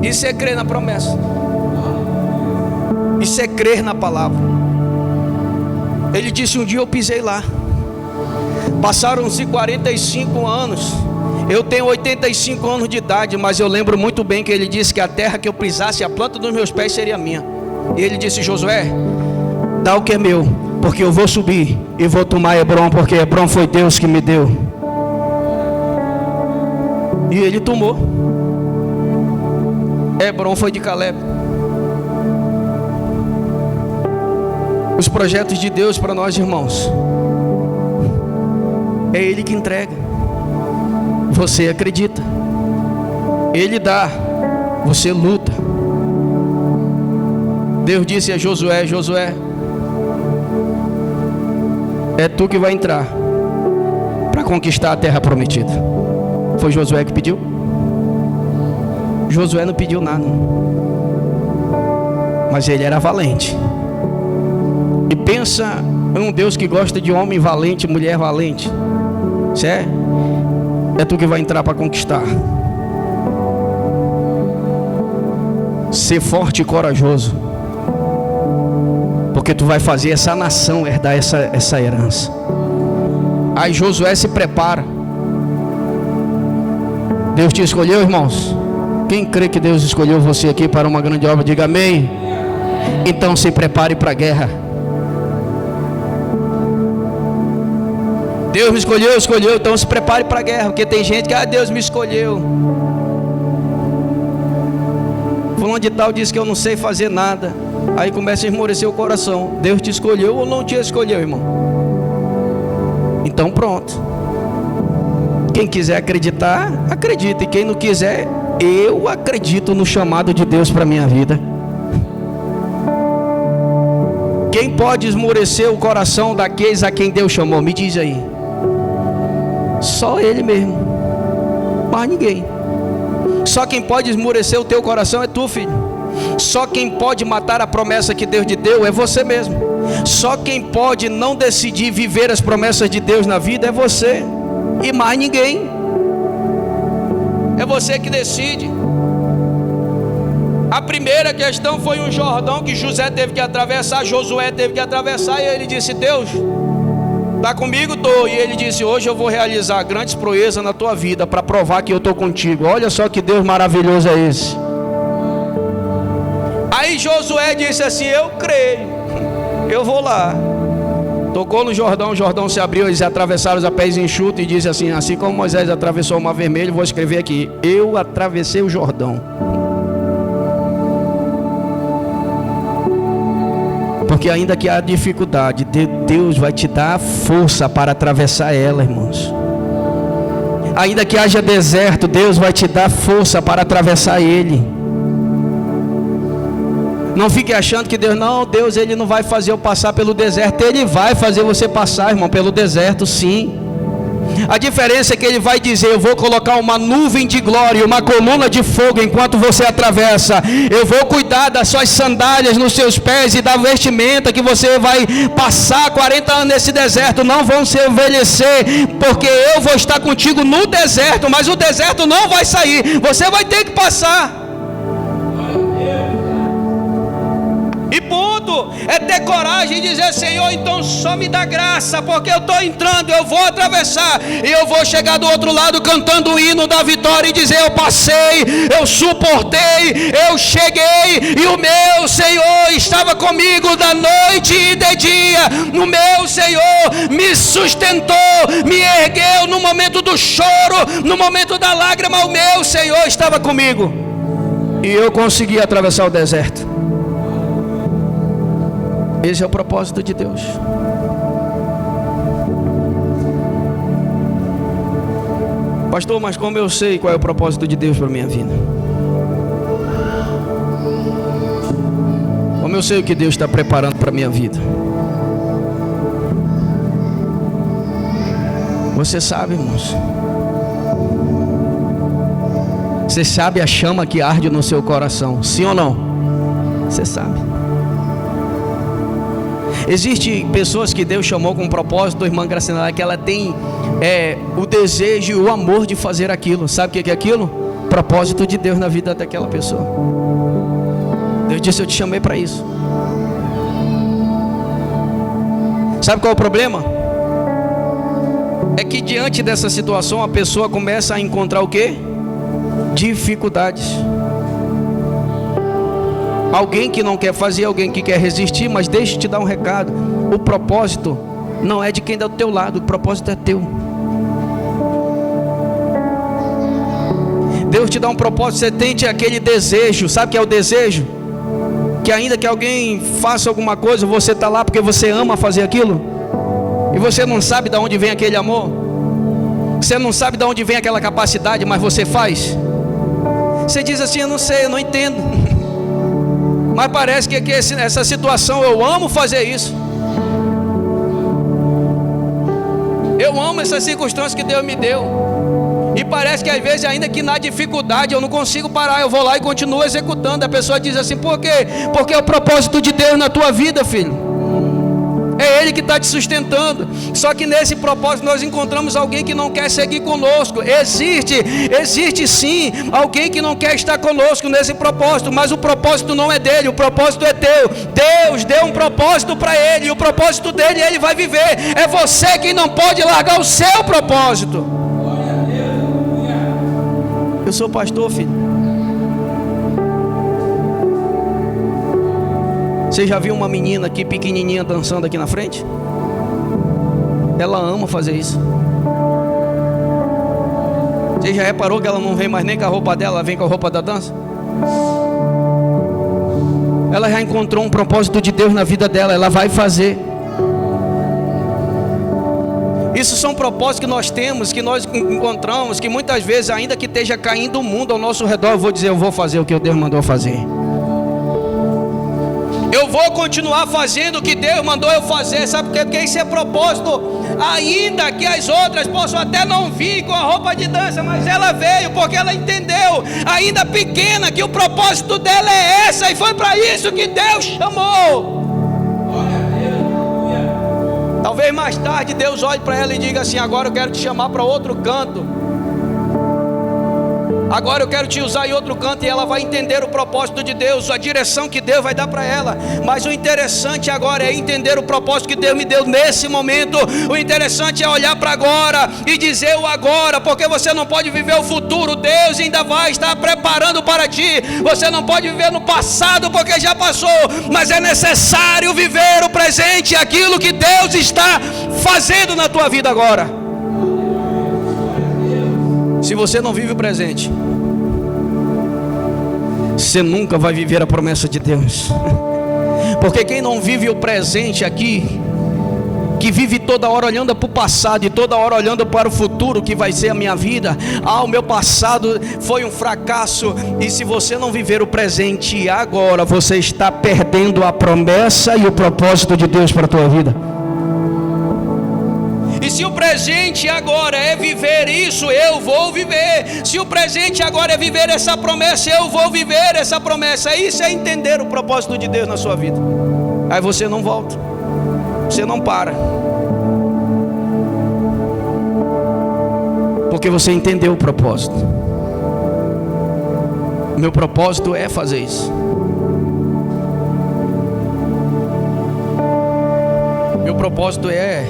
Isso é crer na promessa. Isso é crer na palavra. Ele disse, um dia eu pisei lá. Passaram-se 45 anos. Eu tenho 85 anos de idade, mas eu lembro muito bem que ele disse que a terra que eu pisasse, a planta dos meus pés seria minha. E ele disse, Josué, dá o que é meu, porque eu vou subir e vou tomar Hebron, porque Hebron foi Deus que me deu. E ele tomou. Hebron foi de Caleb. Os projetos de Deus para nós, irmãos, é Ele que entrega. Você acredita, Ele dá, você luta. Deus disse a Josué, Josué, é tu que vai entrar para conquistar a terra prometida. Foi Josué que pediu? Josué não pediu nada, mas ele era valente. E pensa em um Deus que gosta de homem valente, mulher valente. Certo? É tu que vai entrar para conquistar. Ser forte e corajoso, porque tu vai fazer essa nação herdar essa herança. Aí Josué se prepara. Deus te escolheu, irmãos? Quem crê que Deus escolheu você aqui para uma grande obra, diga amém. Então se prepare para a guerra. Deus me escolheu, então se prepare para a guerra. Porque tem gente que, Deus me escolheu. Fulano de tal diz que eu não sei fazer nada. Aí começa a esmorecer o coração. Deus te escolheu ou não te escolheu, irmão? Então pronto. Quem quiser acreditar, acredita. E quem não quiser, eu acredito no chamado de Deus para a minha vida. Quem pode esmorecer o coração daqueles a quem Deus chamou? Me diz aí. Só Ele mesmo. Mais ninguém. Só quem pode esmorecer o teu coração é tu, filho. Só quem pode matar a promessa que Deus te deu é você mesmo. Só quem pode não decidir viver as promessas de Deus na vida é você. E mais ninguém. É você que decide. A primeira questão foi um Jordão que Josué teve que atravessar. E ele disse: Deus, está comigo? Tô. E ele disse: hoje eu vou realizar grandes proezas na tua vida para provar que eu estou contigo. Olha só que Deus maravilhoso é esse. Aí Josué disse assim: eu creio, eu vou lá. Tocou no Jordão, o Jordão se abriu, eles atravessaram a pés enxutos e disse assim: assim como Moisés atravessou o Mar Vermelho, vou escrever aqui: eu atravessei o Jordão. Porque ainda que há dificuldade, Deus vai te dar força para atravessar ela, irmãos. Ainda que haja deserto, Deus vai te dar força para atravessar ele. Não fique achando que Deus ele não vai fazer eu passar pelo deserto. Ele vai fazer você passar, irmão, pelo deserto, sim. A diferença é que ele vai dizer: eu vou colocar uma nuvem de glória, uma coluna de fogo enquanto você atravessa. Eu vou cuidar das suas sandálias nos seus pés e da vestimenta que você vai passar 40 anos nesse deserto. Não vão se envelhecer, porque eu vou estar contigo no deserto. Mas o deserto não vai sair, você vai ter que passar. E ponto. É ter coragem e dizer: Senhor, então só me dá graça, porque eu estou entrando, eu vou atravessar, e eu vou chegar do outro lado cantando o hino da vitória e dizer: eu passei, eu suportei, eu cheguei, e o meu Senhor estava comigo da noite e de dia. O meu Senhor me sustentou, me ergueu no momento do choro, no momento da lágrima. O meu Senhor estava comigo, e eu consegui atravessar o deserto. Esse é o propósito de Deus. Pastor, mas como eu sei qual é o propósito de Deus para a minha vida? Como eu sei o que Deus está preparando para a minha vida? Você sabe, irmãos? Você sabe a chama que arde no seu coração, sim ou não? Você sabe. Existem pessoas que Deus chamou com um propósito, irmã Gracinela, que ela tem o desejo e o amor de fazer aquilo. Sabe o que é aquilo? Propósito de Deus na vida daquela pessoa. Deus disse: eu te chamei para isso. Sabe qual é o problema? É que diante dessa situação a pessoa começa a encontrar o quê? Dificuldades. Alguém que não quer fazer, alguém que quer resistir. Mas deixa eu te dar um recado: o propósito não é de quem está do teu lado, o propósito é teu. Deus te dá um propósito, você tem aquele desejo. Sabe o que é o desejo? Que ainda que alguém faça alguma coisa, você está lá porque você ama fazer aquilo. E você não sabe de onde vem aquele amor. Você não sabe de onde vem aquela capacidade, mas você faz. Você diz assim: eu não sei, eu não entendo. Mas parece que essa situação, eu amo fazer isso. Eu amo essa circunstância que Deus me deu. E parece que às vezes, ainda que na dificuldade, eu não consigo parar. Eu vou lá e continuo executando. A pessoa diz assim: por quê? Porque é o propósito de Deus na tua vida, filho. É Ele que está te sustentando. Só que nesse propósito nós encontramos alguém que não quer seguir conosco. Existe sim alguém que não quer estar conosco nesse propósito. Mas o propósito não é dele, o propósito é teu. Deus deu um propósito para ele, e o propósito dele ele vai viver. É você quem não pode largar o seu propósito. Eu sou pastor, filho. Você já viu uma menina aqui pequenininha dançando aqui na frente? Ela ama fazer isso. Você já reparou que ela não vem mais nem com a roupa dela, ela vem com a roupa da dança? Ela já encontrou um propósito de Deus na vida dela, ela vai fazer. Isso são propósitos que nós temos, que nós encontramos, que muitas vezes, ainda que esteja caindo o mundo ao nosso redor, eu vou dizer: eu vou fazer o que Deus mandou fazer. Eu vou continuar fazendo o que Deus mandou eu fazer. Sabe por quê? Porque isso é propósito. Ainda que as outras possam até não vir com a roupa de dança, mas ela veio porque ela entendeu, ainda pequena, que o propósito dela é essa, e foi para isso que Deus chamou. Talvez mais tarde Deus olhe para ela e diga assim: agora eu quero te chamar para outro canto. Agora eu quero te usar em outro canto. E ela vai entender o propósito de Deus, a direção que Deus vai dar para ela. Mas o interessante agora é entender o propósito que Deus me deu nesse momento. O interessante é olhar para agora e dizer o agora, porque você não pode viver o futuro. Deus ainda vai estar preparando para ti. Você não pode viver no passado, porque já passou. Mas é necessário viver o presente, aquilo que Deus está fazendo na tua vida agora. Se você não vive o presente, você nunca vai viver a promessa de Deus. Porque quem não vive o presente aqui, que vive toda hora olhando para o passado e toda hora olhando para o futuro, que vai ser a minha vida. O meu passado foi um fracasso. E se você não viver o presente agora, você está perdendo a promessa e o propósito de Deus para a tua vida. E se o presente agora é viver isso, eu vou viver. Se o presente agora é viver essa promessa, eu vou viver essa promessa. Isso é entender o propósito de Deus na sua vida. Aí você não volta, você não para, porque você entendeu o propósito. Meu propósito é fazer isso. Meu propósito é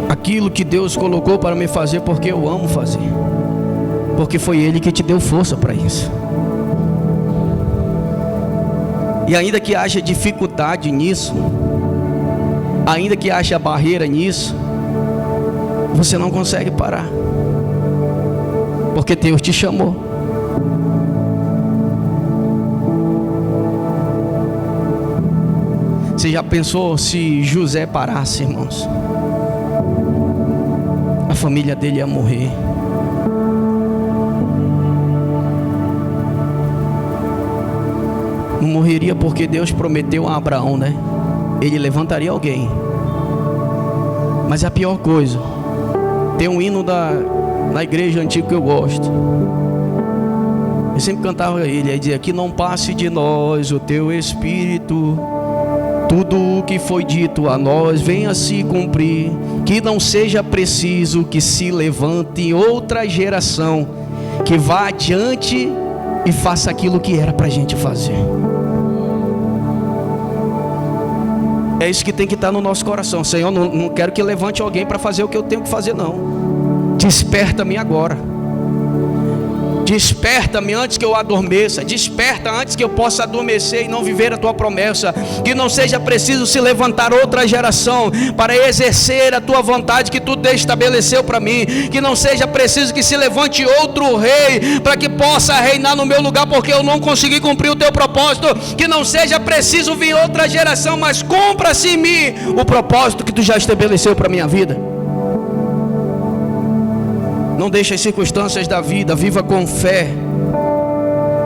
aquilo que Deus colocou para me fazer, porque eu amo fazer, porque foi Ele que te deu força para isso. E ainda que haja dificuldade nisso, ainda que haja barreira nisso, você não consegue parar, porque Deus te chamou. Você já pensou se José parasse, irmãos? A família dele ia morrer. Não morreria porque Deus prometeu a Abraão, né? Ele levantaria alguém. Mas é a pior coisa. Tem um hino na igreja antiga que eu gosto. Eu sempre cantava ele, aí dizia: que não passe de nós o teu Espírito, tudo o que foi dito a nós venha se cumprir, que não seja preciso que se levante outra geração, que vá adiante e faça aquilo que era para a gente fazer. É isso que tem que estar no nosso coração. Senhor, não quero que levante alguém para fazer o que eu tenho que fazer, não. Desperta-me agora. Desperta-me antes que eu adormeça. Desperta antes que eu possa adormecer e não viver a tua promessa. Que não seja preciso se levantar outra geração para exercer a tua vontade que tu estabeleceu para mim. Que não seja preciso que se levante outro rei para que possa reinar no meu lugar, porque eu não consegui cumprir o teu propósito. Que não seja preciso vir outra geração, mas cumpra-se em mim o propósito que tu já estabeleceu para minha vida. Não deixe as circunstâncias da vida, viva com fé.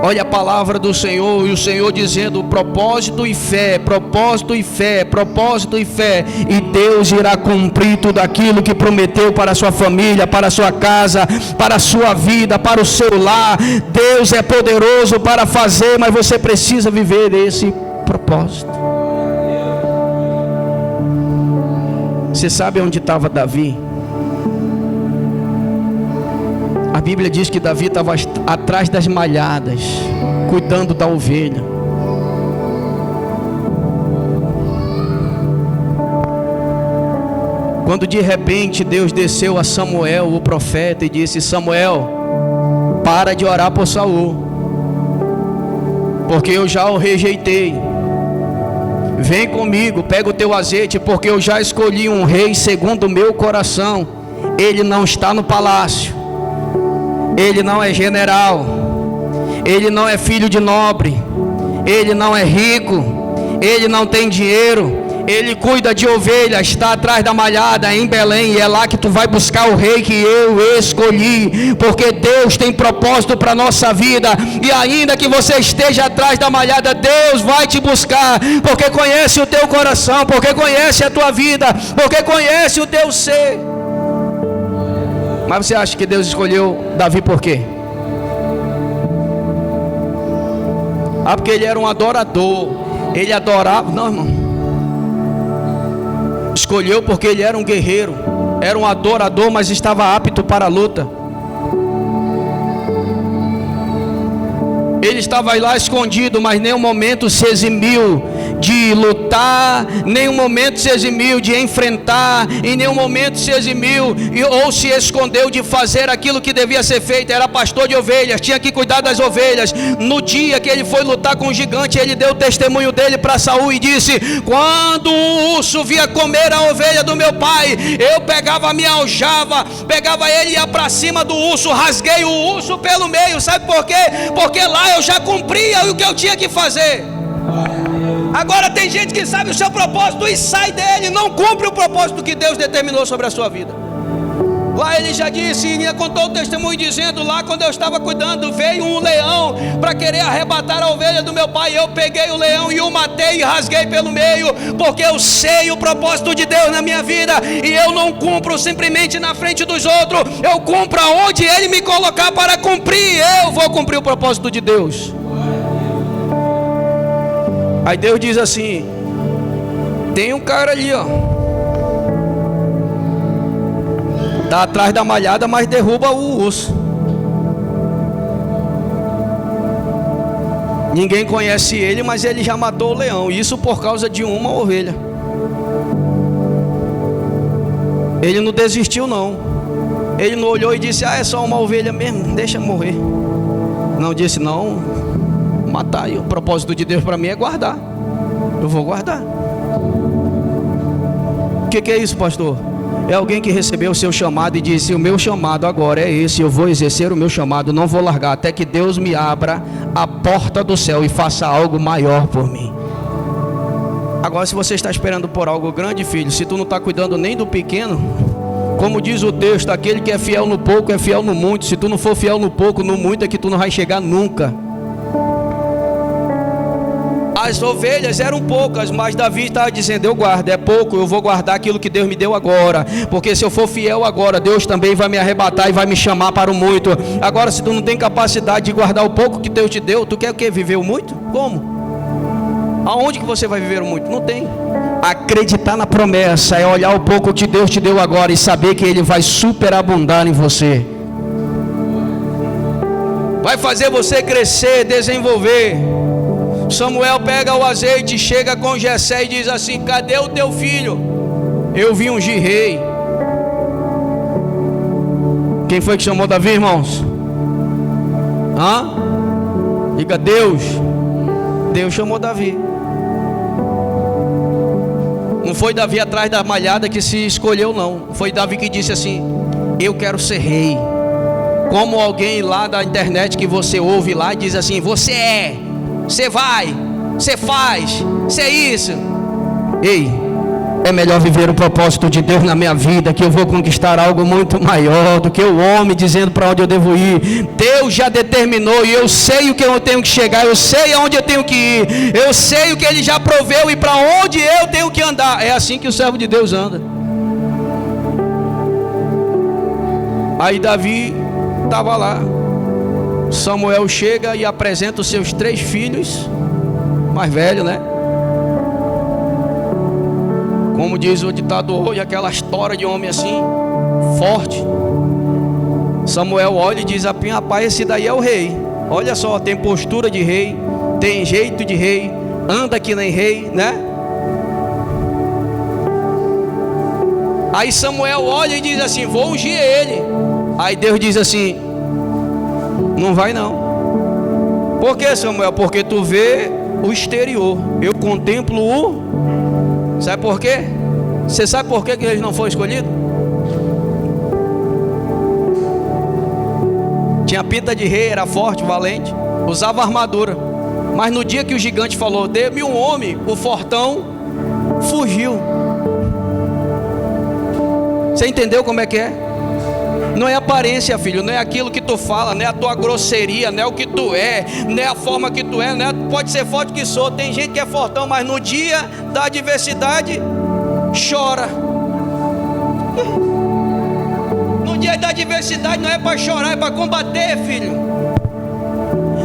Olha a palavra do Senhor, e o Senhor dizendo: propósito e fé, propósito e fé, propósito e fé, e Deus irá cumprir tudo aquilo que prometeu para a sua família, para a sua casa, para a sua vida, para o seu lar. Deus é poderoso para fazer, mas você precisa viver esse propósito. Você sabe onde estava Davi? A Bíblia diz que Davi estava atrás das malhadas, cuidando da ovelha. Quando de repente Deus desceu a Samuel, o profeta, e disse: Samuel, para de orar por Saul, porque eu já o rejeitei. Vem comigo, pega o teu azeite, porque eu já escolhi um rei segundo o meu coração. Ele não está no palácio, ele não é general, ele não é filho de nobre, ele não é rico, ele não tem dinheiro, ele cuida de ovelhas, está atrás da malhada em Belém, e é lá que tu vai buscar o rei que eu escolhi, porque Deus tem propósito para a nossa vida, e ainda que você esteja atrás da malhada, Deus vai te buscar, porque conhece o teu coração, porque conhece a tua vida, porque conhece o teu ser. Mas você acha que Deus escolheu Davi por quê? Porque ele era um adorador, ele adorava. Não, irmão. Escolheu porque ele era um guerreiro, era um adorador, mas estava apto para a luta. Ele estava lá escondido, mas nenhum momento se eximiu de lutar, nenhum momento se eximiu de enfrentar, em nenhum momento se eximiu ou se escondeu de fazer aquilo que devia ser feito. Era pastor de ovelhas, tinha que cuidar das ovelhas. No dia que ele foi lutar com o gigante, ele deu o testemunho dele para Saul e disse: quando o urso via comer a ovelha do meu pai, eu pegava a minha aljava, pegava ele e ia para cima do urso, rasguei o urso pelo meio. Sabe por quê? Porque lá eu já cumpria o que eu tinha que fazer. Agora tem gente que sabe o seu propósito e sai dele, não cumpre o propósito que Deus determinou sobre a sua vida. Lá ele já disse, e contou o testemunho dizendo: lá quando eu estava cuidando, veio um leão para querer arrebatar a ovelha do meu pai. Eu peguei o leão e o matei e rasguei pelo meio, porque eu sei o propósito de Deus na minha vida, e eu não cumpro simplesmente na frente dos outros, eu cumpro aonde Ele me colocar para cumprir. Eu vou cumprir o propósito de Deus. Aí Deus diz assim: tem um cara ali, ó, está atrás da malhada, mas derruba o urso. Ninguém conhece ele, mas ele já matou o leão, isso por causa de uma ovelha. Ele não desistiu não. Ele não olhou e disse: é só uma ovelha mesmo, deixa morrer. Não, disse: não, matar. E o propósito de Deus para mim é guardar. Eu vou guardar. O que é isso, pastor? É alguém que recebeu o seu chamado e disse: o meu chamado agora é esse, eu vou exercer o meu chamado, não vou largar até que Deus me abra a porta do céu e faça algo maior por mim. Agora, se você está esperando por algo grande, filho, se tu não está cuidando nem do pequeno, como diz o texto, aquele que é fiel no pouco é fiel no muito. Se tu não for fiel no pouco, no muito é que tu não vai chegar nunca. As ovelhas eram poucas, mas Davi estava dizendo: eu guardo, é pouco, eu vou guardar aquilo que Deus me deu agora, porque se eu for fiel agora, Deus também vai me arrebatar e vai me chamar para o muito. Agora, se tu não tem capacidade de guardar o pouco que Deus te deu, tu quer o quê? Viver o muito? Como? Aonde que você vai viver o muito? Não tem. Acreditar na promessa é olhar o pouco que Deus te deu agora e saber que Ele vai superabundar em você, vai fazer você crescer, desenvolver. Samuel pega o azeite, chega com Jessé e diz assim: cadê o teu filho? Eu vim ungir rei. Quem foi que chamou Davi, irmãos? Diga: Deus. Deus chamou Davi. Não foi Davi atrás da malhada que se escolheu, não. Foi Davi que disse assim: eu quero ser rei. Como alguém lá da internet que você ouve lá e diz assim: você vai, você faz, você é isso. Ei, é melhor viver o propósito de Deus na minha vida, que eu vou conquistar algo muito maior do que o homem dizendo para onde eu devo ir. Deus já determinou e eu sei o que eu tenho que chegar, eu sei aonde eu tenho que ir, eu sei o que Ele já proveu e para onde eu tenho que andar. É assim que o servo de Deus anda. Aí Davi estava lá. Samuel chega e apresenta os seus 3 filhos mais velhos, né? Como diz o ditado hoje, aquela história de homem assim, forte. Samuel olha e diz: rapaz, esse daí é o rei. Olha só, tem postura de rei, tem jeito de rei, anda que nem rei, né? Aí Samuel olha e diz assim: vou ungir ele. Aí Deus diz assim: não vai não. Por que, Samuel? Porque tu vê o exterior, eu contemplo o... Sabe por quê? Você sabe por que ele não foi escolhido? Tinha pinta de rei, era forte, valente, usava armadura. Mas no dia que o gigante falou: dê-me um homem, o fortão fugiu. Você entendeu como é que é? Não é aparência, filho, não é aquilo que tu fala, não é a tua grosseria, não é o que tu é, não é a forma que tu é, não é, pode ser forte que sou. Tem gente que é fortão, mas no dia da adversidade chora. No dia da adversidade não é para chorar, é para combater, filho.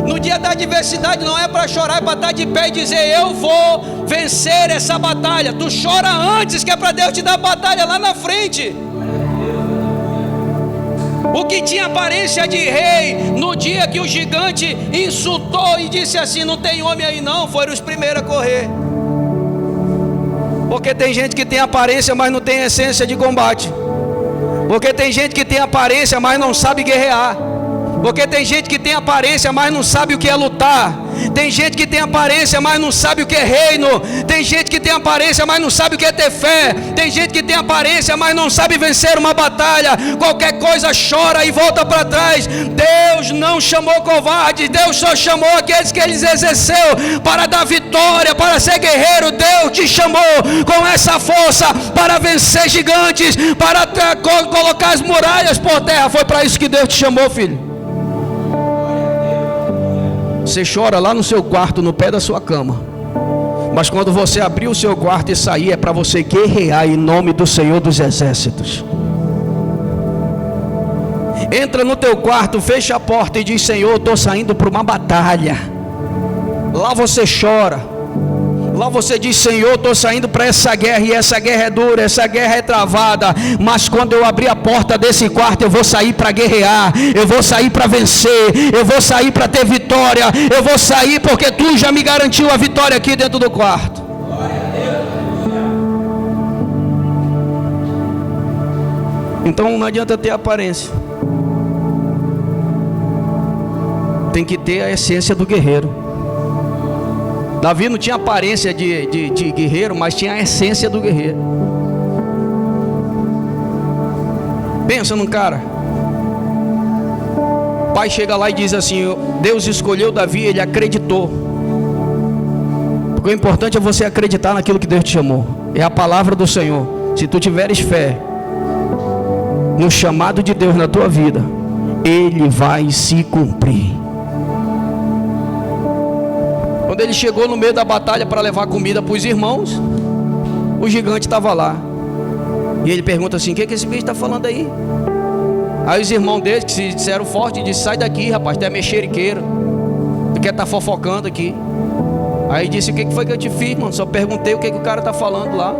No dia da adversidade não é para chorar, é para estar de pé e dizer: eu vou vencer essa batalha. Tu chora antes, que é para Deus te dar a batalha lá na frente. O que tinha aparência de rei, no dia que o gigante insultou e disse assim: não tem homem aí não, foram os primeiros a correr. Porque tem gente que tem aparência, mas não tem essência de combate. Porque tem gente que tem aparência, mas não sabe guerrear. Porque tem gente que tem aparência, mas não sabe o que é lutar. Tem gente que tem aparência, mas não sabe o que é reino. Tem gente que tem aparência, mas não sabe o que é ter fé. Tem gente que tem aparência, mas não sabe vencer uma batalha. Qualquer coisa chora e volta para trás. Deus não chamou covardes, Deus só chamou aqueles que Ele exerceu para dar vitória, para ser guerreiro. Deus te chamou com essa força para vencer gigantes, para colocar as muralhas por terra. Foi para isso que Deus te chamou, filho. Você chora lá no seu quarto, no pé da sua cama. Mas quando você abrir o seu quarto e sair, é para você guerrear em nome do Senhor dos Exércitos. Entra no teu quarto, fecha a porta e diz: Senhor, estou saindo para uma batalha. Lá você chora. Lá você diz: Senhor, estou saindo para essa guerra, e essa guerra é dura, essa guerra é travada. Mas quando eu abrir a porta desse quarto, eu vou sair para guerrear, eu vou sair para vencer, eu vou sair para ter vitória, eu vou sair porque Tu já me garantiu a vitória aqui dentro do quarto. Então não adianta ter aparência, tem que ter a essência do guerreiro. Davi não tinha aparência de guerreiro, mas tinha a essência do guerreiro. Pensa num cara. O pai chega lá e diz assim: Deus escolheu Davi, ele acreditou. Porque o importante é você acreditar naquilo que Deus te chamou. É a palavra do Senhor. Se tu tiveres fé no chamado de Deus na tua vida, ele vai se cumprir. Quando ele chegou no meio da batalha para levar comida para os irmãos, o gigante estava lá. E ele pergunta assim: o que esse bicho está falando aí? Aí os irmãos dele, que se disseram forte, disse: sai daqui, rapaz, tu é mexeriqueiro, tu quer estar fofocando aqui. Aí disse: o que foi que eu te fiz, mano? Só perguntei o que o cara está falando lá.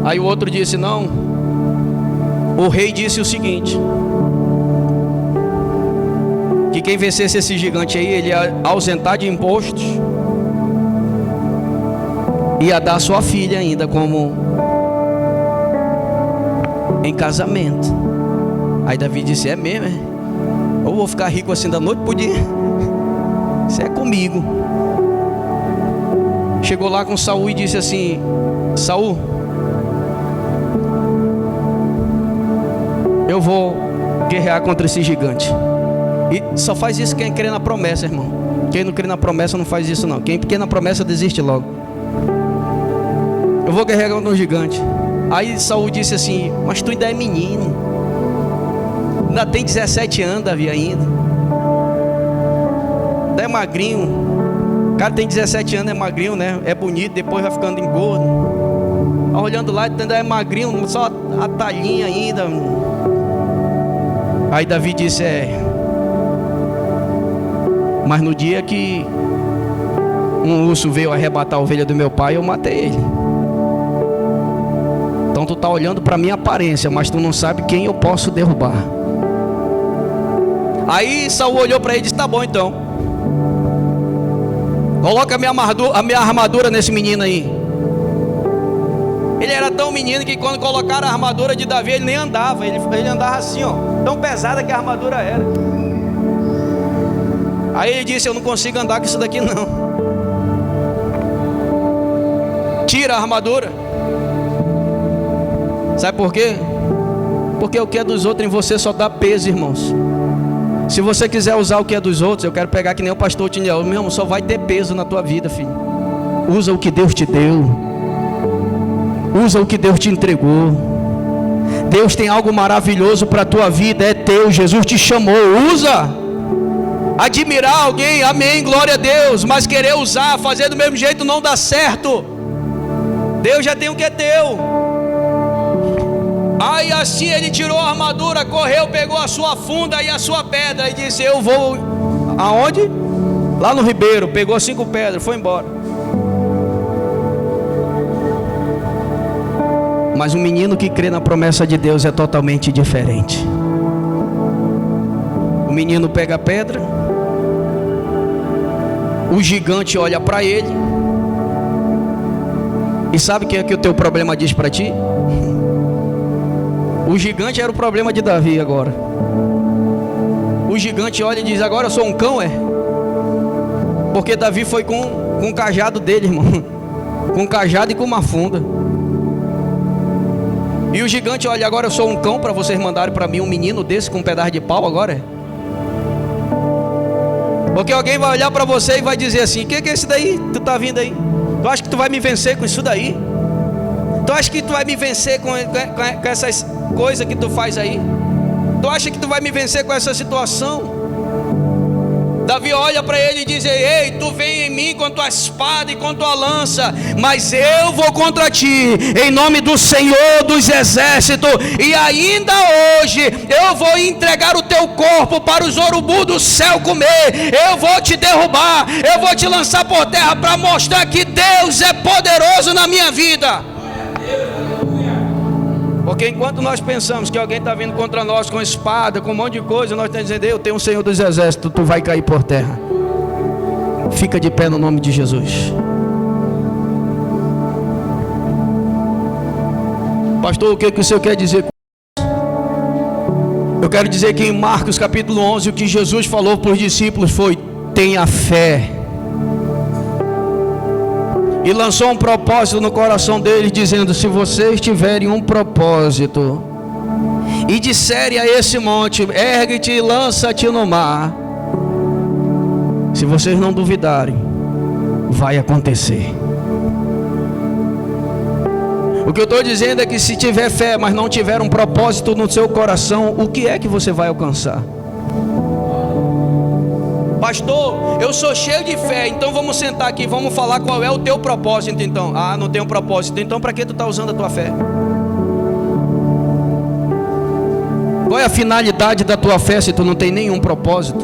Aí o outro disse: não, o rei disse o seguinte, que quem vencesse esse gigante aí, ele ia ausentar de impostos, ia dar sua filha ainda como em casamento. Aí Davi disse: é mesmo, é? Ou vou ficar rico assim da noite pro dia? Isso é comigo. Chegou lá com Saul e disse assim: Saul, eu vou guerrear contra esse gigante. E só faz isso quem crê na promessa, irmão. Quem não crê na promessa não faz isso não. Quem crê na promessa desiste logo. eu vou carregar um gigante. Aí Saul disse assim: mas tu ainda é menino, ainda tem 17 anos, Davi, ainda é magrinho. O cara tem 17 anos, é magrinho, né? É bonito, depois vai ficando engordo. Olhando lá, ainda é magrinho, só a talhinha ainda. Aí Davi disse: mas no dia que um urso veio arrebatar a ovelha do meu pai, eu matei ele. Então tu tá olhando para minha aparência, mas tu não sabe quem eu posso derrubar. Aí Saul olhou para ele e disse: tá bom então, coloca a minha armadura nesse menino aí. Ele era tão menino que quando colocaram a armadura de Davi, ele nem andava. Ele andava assim, ó, tão pesada que a armadura era. Aí ele disse: eu não consigo andar com isso daqui não. Tira a armadura. Sabe por quê? Porque o que é dos outros em você só dá peso, irmãos. Se você quiser usar o que é dos outros, eu quero pegar que nem o pastor Tiniel, meu irmão, só vai ter peso na tua vida, filho. Usa o que Deus te deu. Usa o que Deus te entregou. Deus tem algo maravilhoso para a tua vida, é teu. Jesus te chamou, usa. Admirar alguém, amém, glória a Deus. Mas querer usar, fazer do mesmo jeito não dá certo. Deus já tem o que é teu. Aí assim ele tirou a armadura, correu, pegou a sua funda e a sua pedra e disse: eu vou aonde? Lá no ribeiro. Pegou 5 pedras, foi embora. Mas um menino que crê na promessa de Deus é totalmente diferente. O menino pega a pedra, o gigante olha para ele, e sabe o que é que o teu problema diz para ti? O gigante era o problema de Davi agora. O gigante olha e diz: agora eu sou um cão, é? Porque Davi foi com o cajado dele, irmão. Com um cajado e com uma funda. E o gigante olha: agora eu sou um cão para vocês mandarem para mim um menino desse com um pedaço de pau agora? Porque alguém vai olhar para você e vai dizer assim: o que é esse daí? Tu tá vindo aí? Tu acha que tu vai me vencer com isso daí? Tu acha que tu vai me vencer com essas coisas que tu faz aí? Tu acha que tu vai me vencer com essa situação? Davi olha para ele e diz: ei, tu vem em mim com tua espada e com tua lança, mas eu vou contra ti, em nome do Senhor dos Exércitos, e ainda hoje eu vou entregar o teu corpo para os urubus do céu comer. Eu vou te derrubar, eu vou te lançar por terra para mostrar que Deus é poderoso na minha vida. Porque enquanto nós pensamos que alguém está vindo contra nós com espada, com um monte de coisa, nós estamos dizendo: eu tenho um Senhor dos Exércitos, tu vai cair por terra. Fica de pé no nome de Jesus. Pastor, o que o Senhor quer dizer com isso? Eu quero dizer que em Marcos capítulo 11, o que Jesus falou para os discípulos foi: tenha fé. E lançou um propósito no coração deles, dizendo: se vocês tiverem um propósito e disserem a esse monte: ergue-te e lança-te no mar, se vocês não duvidarem, vai acontecer. O que eu estou dizendo é que se tiver fé, mas não tiver um propósito no seu coração, o que é que você vai alcançar? Pastor, eu sou cheio de fé, então vamos sentar aqui, vamos falar qual é o teu propósito então. Ah, não tem um propósito, então para que tu está usando a tua fé? Qual é a finalidade da tua fé se tu não tem nenhum propósito?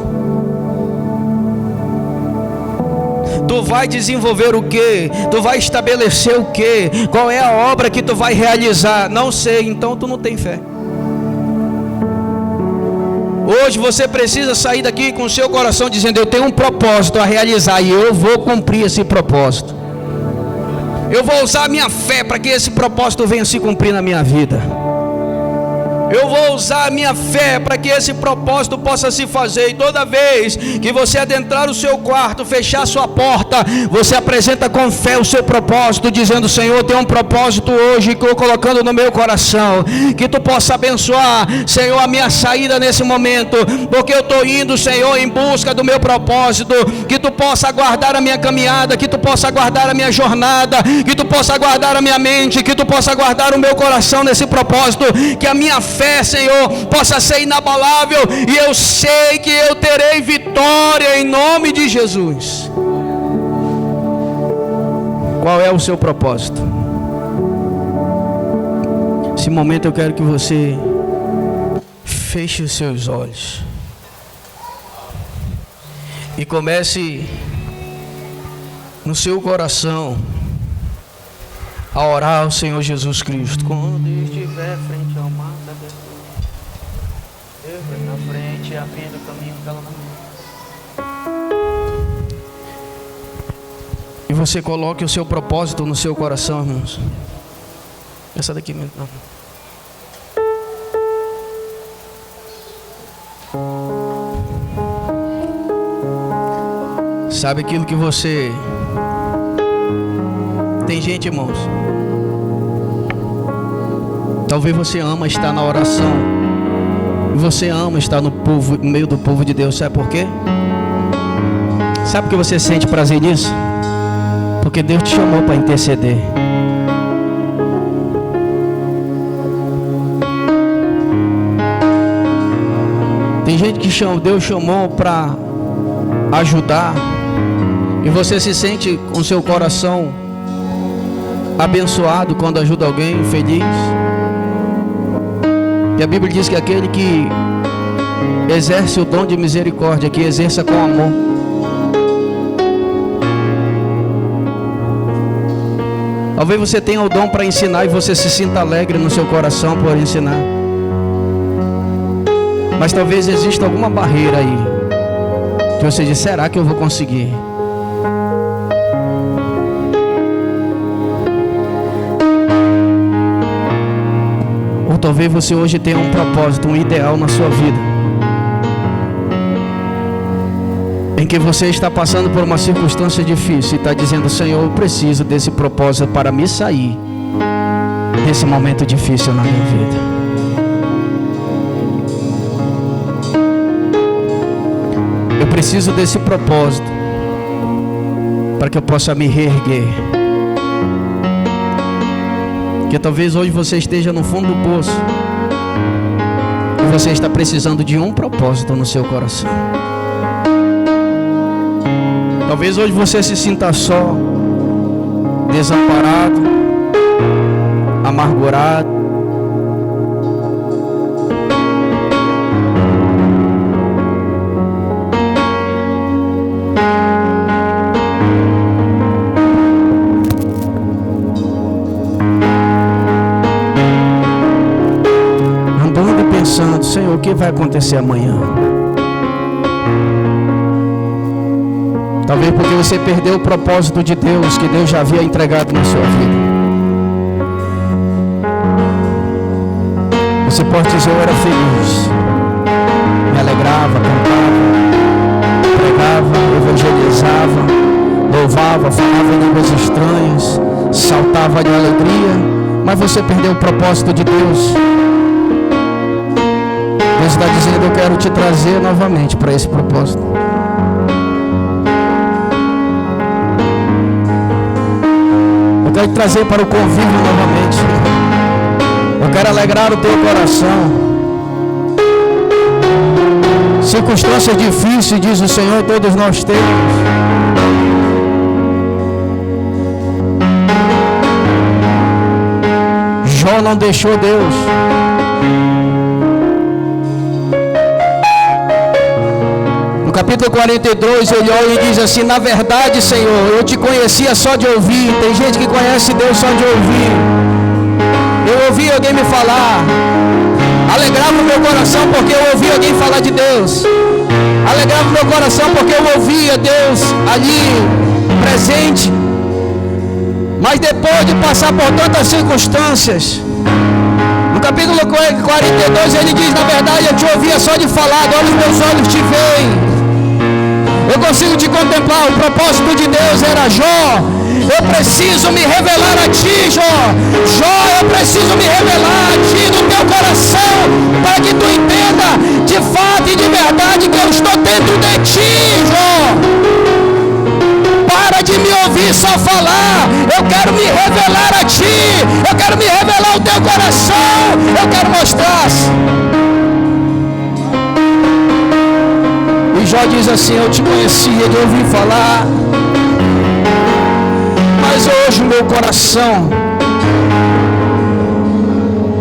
Tu vai desenvolver o que? Tu vai estabelecer o que? Qual é a obra que tu vai realizar? Não sei, então tu não tem fé. Hoje você precisa sair daqui com o seu coração dizendo: eu tenho um propósito a realizar e eu vou cumprir esse propósito. Eu vou usar a minha fé para que esse propósito venha se cumprir na minha vida. Eu vou usar a minha fé para que esse propósito possa se fazer. E toda vez que você adentrar o seu quarto, fechar a sua porta, você apresenta com fé o seu propósito, dizendo: Senhor, tem um propósito hoje que eu colocando no meu coração, que tu possa abençoar, Senhor, a minha saída nesse momento, porque eu estou indo, Senhor, em busca do meu propósito. Que tu possa guardar a minha caminhada, que tu possa guardar a minha jornada, que tu possa guardar a minha mente, que tu possa guardar o meu coração nesse propósito, que a minha fé, Senhor, possa ser inabalável, e eu sei que eu terei vitória em nome de Jesus. Qual é o seu propósito? Nesse momento eu quero que você feche os seus olhos e comece no seu coração a orar ao Senhor Jesus Cristo. Quando estiver frente ao mar, Deus vai na frente, abrindo o caminho pela mão. E você coloque o seu propósito no seu coração, irmãos. Essa daqui mesmo. Sabe aquilo que você... Tem gente, irmãos, talvez você ama estar na oração, você ama estar no meio do povo de Deus. Sabe por quê? Sabe por que você sente prazer nisso? Porque Deus te chamou para interceder. Tem gente que Deus chamou para ajudar, e você se sente com seu coração abençoado quando ajuda alguém, feliz. E a Bíblia diz que aquele que exerce o dom de misericórdia, que exerça com amor. Talvez você tenha o dom para ensinar e você se sinta alegre no seu coração por ensinar. Mas talvez exista alguma barreira aí, que você diz: será que eu vou conseguir? Talvez você hoje tenha um propósito, um ideal na sua vida, em que você está passando por uma circunstância difícil e está dizendo: Senhor, eu preciso desse propósito para me sair desse momento difícil na minha vida. Eu preciso desse propósito para que eu possa me reerguer. Porque talvez hoje você esteja no fundo do poço e você está precisando de um propósito no seu coração. Talvez hoje você se sinta só, desamparado, amargurado. Senhor, o que vai acontecer amanhã? Talvez porque você perdeu o propósito de Deus, que Deus já havia entregado na sua vida. Você pode dizer: eu era feliz, me alegrava, cantava, pregava, evangelizava, louvava, falava em línguas estranhas, saltava de alegria. Mas você perdeu o propósito de Deus. Deus está dizendo: eu quero te trazer novamente para esse propósito. Eu quero te trazer para o convívio novamente. Eu quero alegrar o teu coração. Circunstâncias difíceis, diz o Senhor, todos nós temos. Jó não deixou Deus. No capítulo 42, ele olha e diz assim: na verdade, Senhor, eu te conhecia só de ouvir. Tem gente que conhece Deus só de ouvir. Eu ouvi alguém me falar, alegrava o meu coração porque eu ouvi alguém falar de Deus. Alegrava o meu coração porque eu ouvia Deus ali presente. Mas depois de passar por tantas circunstâncias, No capítulo 42 ele diz: na verdade eu te ouvia só de falar, agora os meus olhos te veem. Eu consigo te contemplar. O propósito de Deus era: Jó, eu preciso me revelar a ti, Jó. Jó, eu preciso me revelar a ti no teu coração, para que tu entenda de fato e de verdade que eu estou dentro de ti, Jó. Para de me ouvir só falar. Eu quero me revelar a ti. Eu quero me revelar o teu coração. Eu quero mostrar. E Jó diz assim: eu te conhecia de ouvir falar, mas hoje o meu coração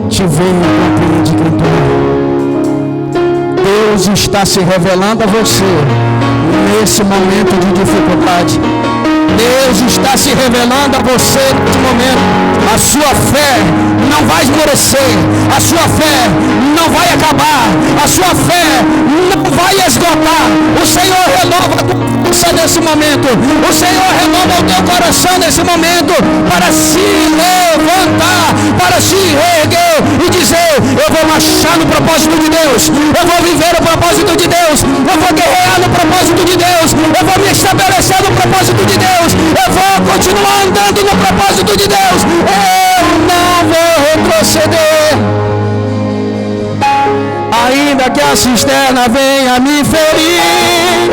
te vê e compreende quem tu é. Deus está se revelando a você nesse momento de dificuldade. Deus está se revelando a você nesse momento. A sua fé não vai esmorecer. A sua fé não vai acabar. A sua fé não vai esgotar. O Senhor renova a tua força nesse momento. O Senhor renova o teu coração nesse momento, para se levantar, para se erguer e dizer: eu vou marchar no propósito de Deus. Eu vou viver o propósito de Deus. Eu vou guerrear no propósito de Deus. Eu vou me estabelecer no propósito de Deus. Eu vou continuar andando no propósito de Deus. Eu não vou retroceder. Ainda que a cisterna venha me ferir,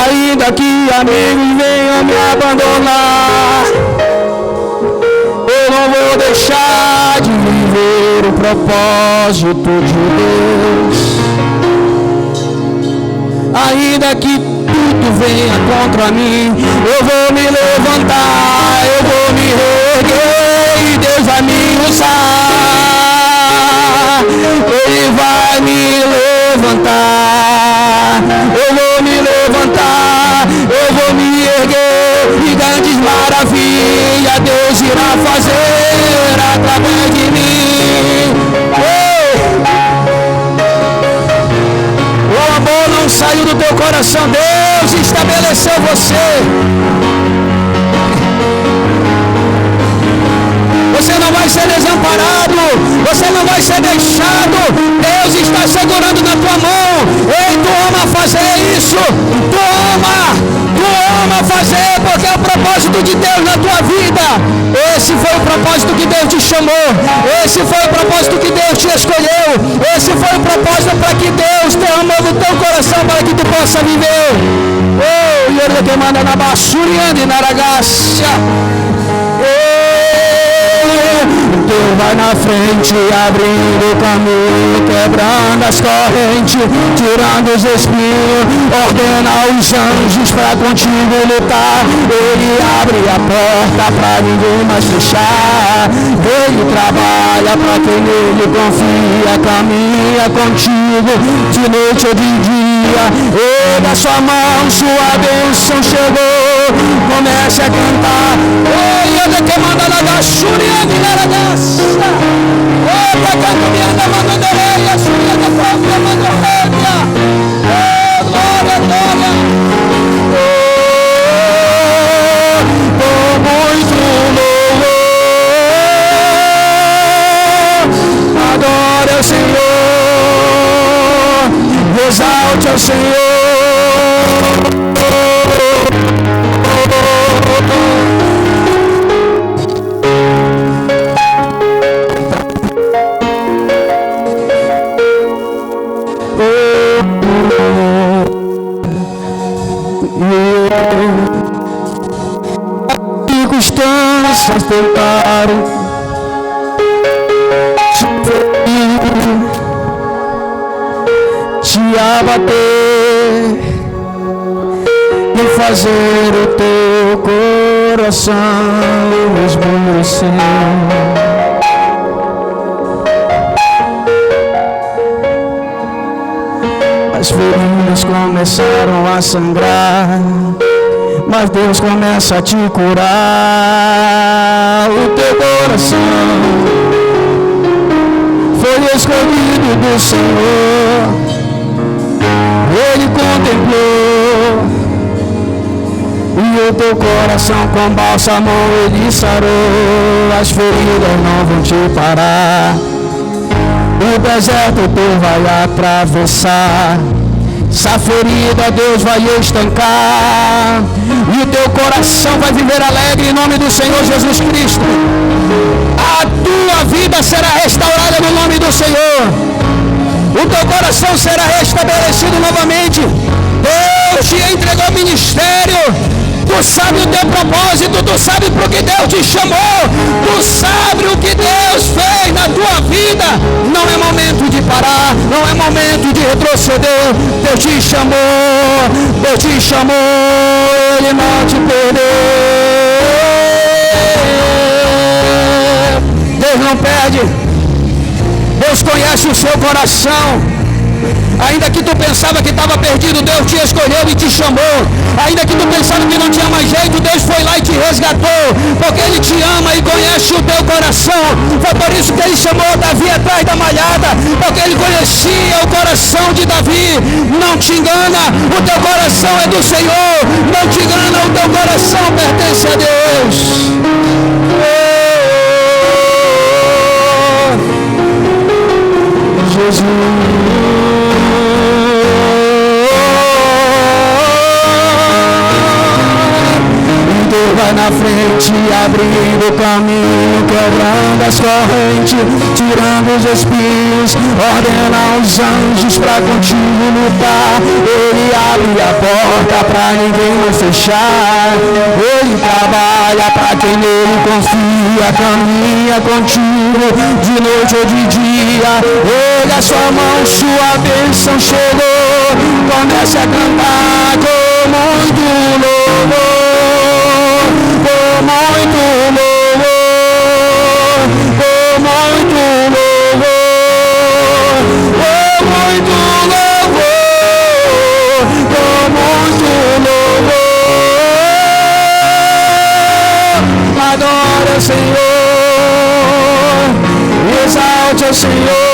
ainda que amigos venham me abandonar, eu não vou deixar de viver o propósito de Deus. Ainda que tudo venha contra mim, eu vou me levantar, eu vou me erguer e Deus vai me usar. Ele vai me levantar, eu vou me levantar, eu vou me erguer e grandes maravilhas Deus irá fazer através de mim. O amor não saiu do teu coração. Deus estabeleceu você. Você não vai ser desamparado. Você não vai ser deixado. Deus está segurando na tua mão. Ei, tu ama fazer isso. Tu ama fazer, porque é o propósito de Deus na tua vida. Esse foi o propósito que Deus te chamou. Esse foi o propósito que Deus te escolheu. Esse foi o propósito para que Deus derramou no teu coração, para que tu possa viver. Oh, e ele que manda na basura e na ragaça. Deus vai na frente, abrindo o caminho, quebrando as correntes, tirando os espinhos, ordena os anjos para contigo lutar. Ele abre a porta para ninguém mais fechar. Ele trabalha para quem nele confia, caminha contigo de noite ou de dia. Erga sua mão, sua bênção chegou. Comece a cantar. Oi, ele que manda na gachuria de Naragaça. Oh, pra canto me anda mandando orelha, suria da própria mandorreia. Oh, glória, glória. Oh, muito louvor. Adore ao Senhor. Exalte ao Senhor. Circunstâncias tentaram te abater e fazer o teu coração esmorecer. As feridas começaram a sangrar, mas Deus começa a te curar. O teu coração foi escolhido do Senhor. Ele contemplou E o teu coração com bálsamo ele sarou, as feridas não vão te parar. O deserto tu vai atravessar, essa ferida Deus vai estancar, e o teu coração vai viver alegre em nome do Senhor Jesus Cristo. A tua vida será restaurada no nome do Senhor. O teu coração será restabelecido novamente. Deus te entregou ministério. Tu sabe o teu propósito, tu sabe para o que Deus te chamou, tu sabe o que Deus fez na tua vida. Não é momento de parar, não é momento de retroceder. Deus te chamou, Deus te chamou, Ele não te perdeu. Deus não perde, Deus conhece o seu coração. Ainda que tu pensava que estava perdido, Deus te escolheu e te chamou. Ainda que tu pensava que não tinha mais jeito, Deus foi lá e te resgatou, porque Ele te ama e conhece o teu coração. Foi por isso que Ele chamou Davi atrás da malhada, porque Ele conhecia o coração de Davi. Não te engana, o teu coração é do Senhor. Não te engana, o teu coração pertence a Deus. Jesus. Vai na frente, abrindo o caminho, quebrando as correntes, tirando os espinhos, ordena os anjos pra contigo lutar. Ele abre a porta pra ninguém não fechar. Ele trabalha pra quem nele confia, caminha contigo de noite ou de dia. Ele a sua mão, sua bênção chegou. Comece a cantar com muito louvor. Com muito louvor, com muito louvor, com muito louvor, com muito louvor. Adore ao Senhor, exalte ao Senhor.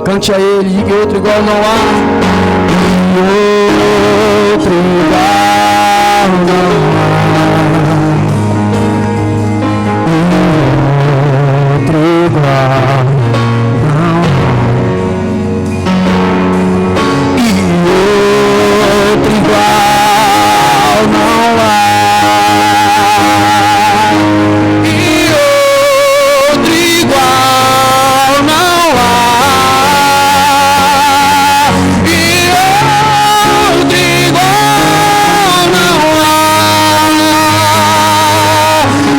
Cante a Ele, e outro igual não há. E outro igual não há. E outro igual não há. E outro igual não há.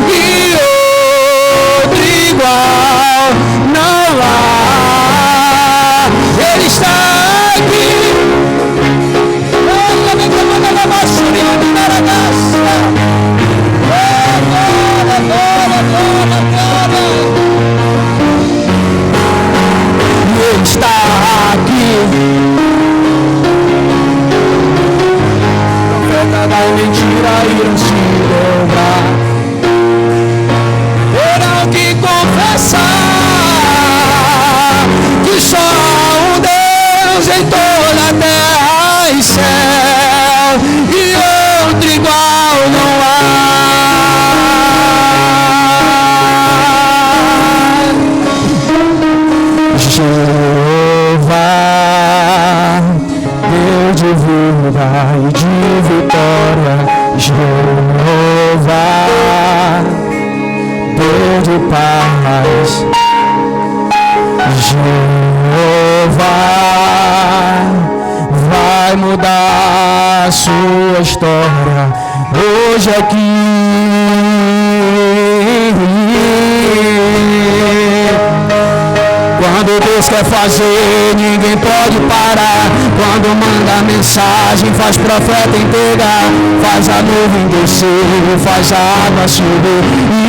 E outro igual não há. Mentira irão se dobrar, terão que confessar que só há um Deus em toda a terra e céu, e outro igual não há. Jeová, Deus de vida e de vitória, Jeová, Deus de paz, Jeová, vai mudar a sua história hoje aqui. Quando Deus Deus quer fazer, ninguém pode parar. Quando manda mensagem, faz profeta entregar, faz a nuvem descer, faz a água subir.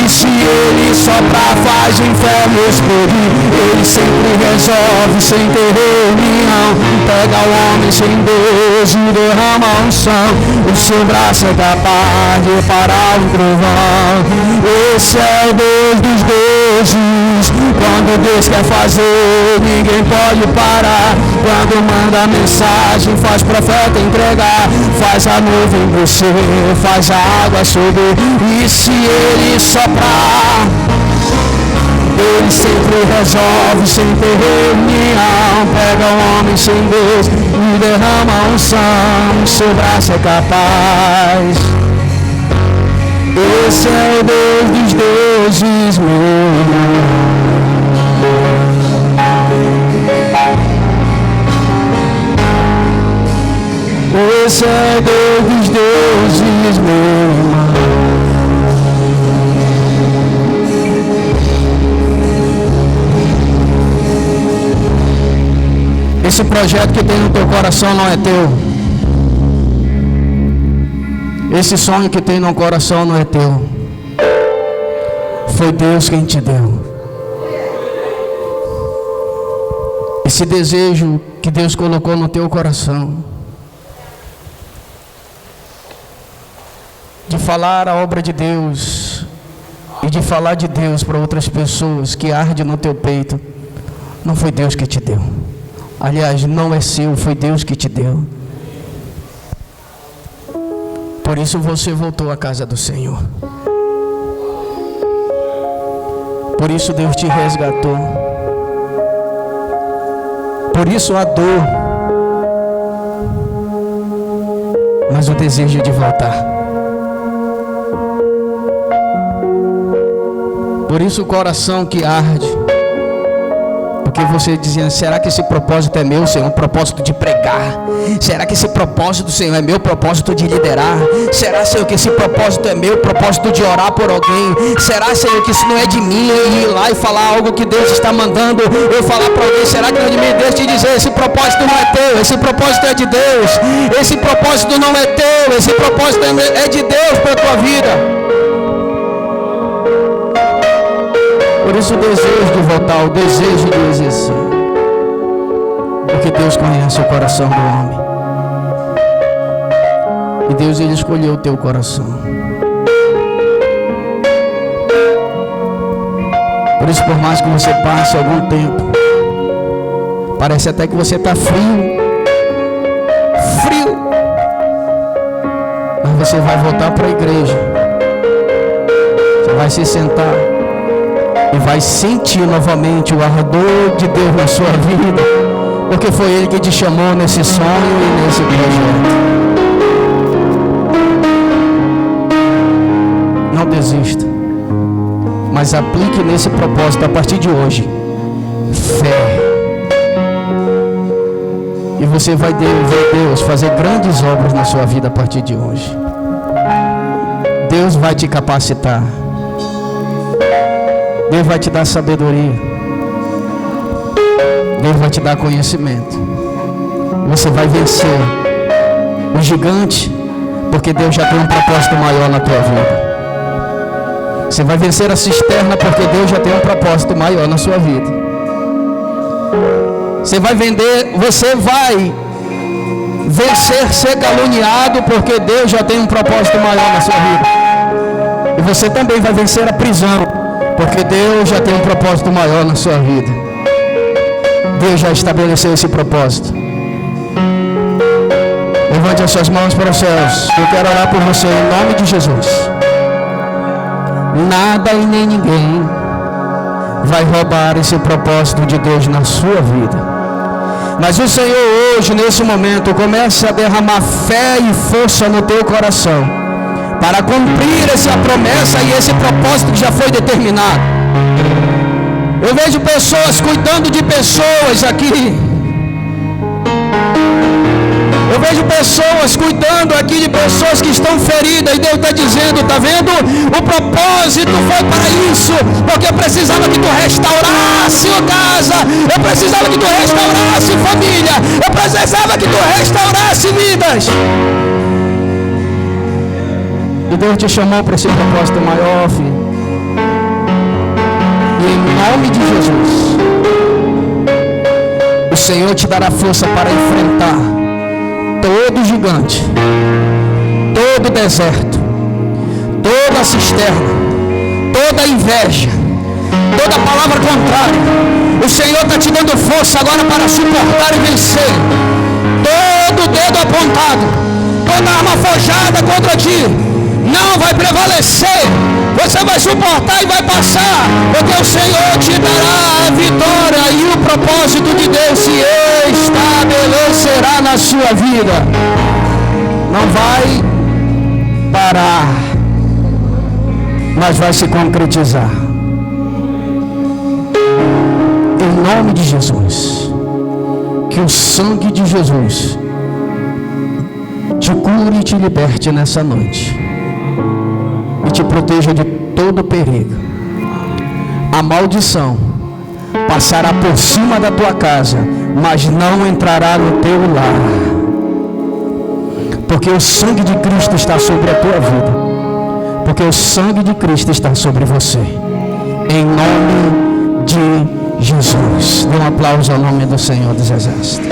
E se ele soprar, faz o inferno explodir. Ele sempre resolve sem ter reunião. Pega o homem sem Deus e derrama a unção. O seu braço é capaz de parar o trovão. Esse é o Deus dos deuses. Quando Deus quer fazer, ninguém pode parar. Quando manda mensagem, faz profeta entregar, faz a nuvem descer, faz a água subir. E se ele soprar, ele sempre resolve sem ter reunião. Pega o homem sem Deus e derrama a unção. Seu braço é capaz. Esse é o Deus dos deuses, meu irmão. Esse é o Deus dos deuses, meu irmão. Esse projeto que tem no teu coração não é teu. Esse sonho que tem no coração não é teu. Foi Deus quem te deu. Esse desejo que Deus colocou no teu coração, de falar a obra de Deus e de falar de Deus para outras pessoas, que arde no teu peito, não foi Deus que te deu. Aliás, não é seu, foi Deus que te deu. Por isso você voltou à casa do Senhor. Por isso Deus te resgatou. Por isso a dor, mas o desejo de voltar. Por isso o coração que arde, porque você dizendo: será que esse propósito é meu, Senhor? Um propósito de pregar. Será que esse propósito, Senhor, é meu propósito de liderar? Será, Senhor, que esse propósito é meu propósito de orar por alguém? Será, Senhor, que isso não é de mim, ir lá e falar algo que Deus está mandando eu falar para alguém? Será que não é de mim? Deus te dizer: esse propósito não é teu, esse propósito é de Deus. Esse propósito não é teu, esse propósito é de Deus para a tua vida. Por isso o desejo de voltar, o desejo de exercer. Porque Deus conhece o coração do homem. E Deus, Ele escolheu o teu coração. Por isso, por mais que você passe algum tempo, parece até que você está frio. Mas você vai voltar para a igreja. Você vai se sentar e vai sentir novamente o ardor de Deus na sua vida, porque foi Ele que te chamou nesse sonho e nesse projeto. Não desista, mas aplique nesse propósito a partir de hoje fé, e você vai ver Deus fazer grandes obras na sua vida a partir de hoje. Deus vai te capacitar. Deus vai te dar sabedoria. Deus vai te dar conhecimento. Você vai vencer o gigante, porque Deus já tem um propósito maior na tua vida. Você vai vencer a cisterna, porque Deus já tem um propósito maior na sua vida. Você vai vencer ser caluniado, porque Deus já tem um propósito maior na sua vida. E você também vai vencer a prisão, porque Deus já tem um propósito maior na sua vida. Deus já estabeleceu esse propósito. Levante as suas mãos para os céus. Eu quero orar por você em nome de Jesus. Nada e nem ninguém vai roubar esse propósito de Deus na sua vida. Mas o Senhor hoje, nesse momento, começa a derramar fé e força no teu coração, para cumprir essa promessa e esse propósito que já foi determinado. Eu vejo pessoas cuidando de pessoas aqui. Eu vejo pessoas cuidando aqui de pessoas que estão feridas, e Deus está dizendo: está vendo? O propósito foi para isso, porque eu precisava que tu restaurasse restaurasse casa, eu precisava que tu restaurasse família, eu precisava que tu restaurasse vidas. E Deus te chamou para esse propósito maior, filho. E em nome de Jesus, o Senhor te dará força para enfrentar todo gigante, todo deserto, toda cisterna, toda inveja, toda palavra contrária. O Senhor está te dando força agora para suportar e vencer todo dedo apontado, toda arma forjada contra ti não vai prevalecer. Você vai suportar e vai passar, porque o Senhor te dará a vitória e o propósito de Deus se estabelecerá na sua vida. Não vai parar, mas vai se concretizar. Em nome de Jesus, que o sangue de Jesus te cure e te liberte nessa noite e te proteja de todo perigo. A maldição passará por cima da tua casa, mas não entrará no teu lar, porque o sangue de Cristo está sobre a tua vida, porque o sangue de Cristo está sobre você. Em nome de Jesus. Dê um aplauso ao nome do Senhor dos Exércitos.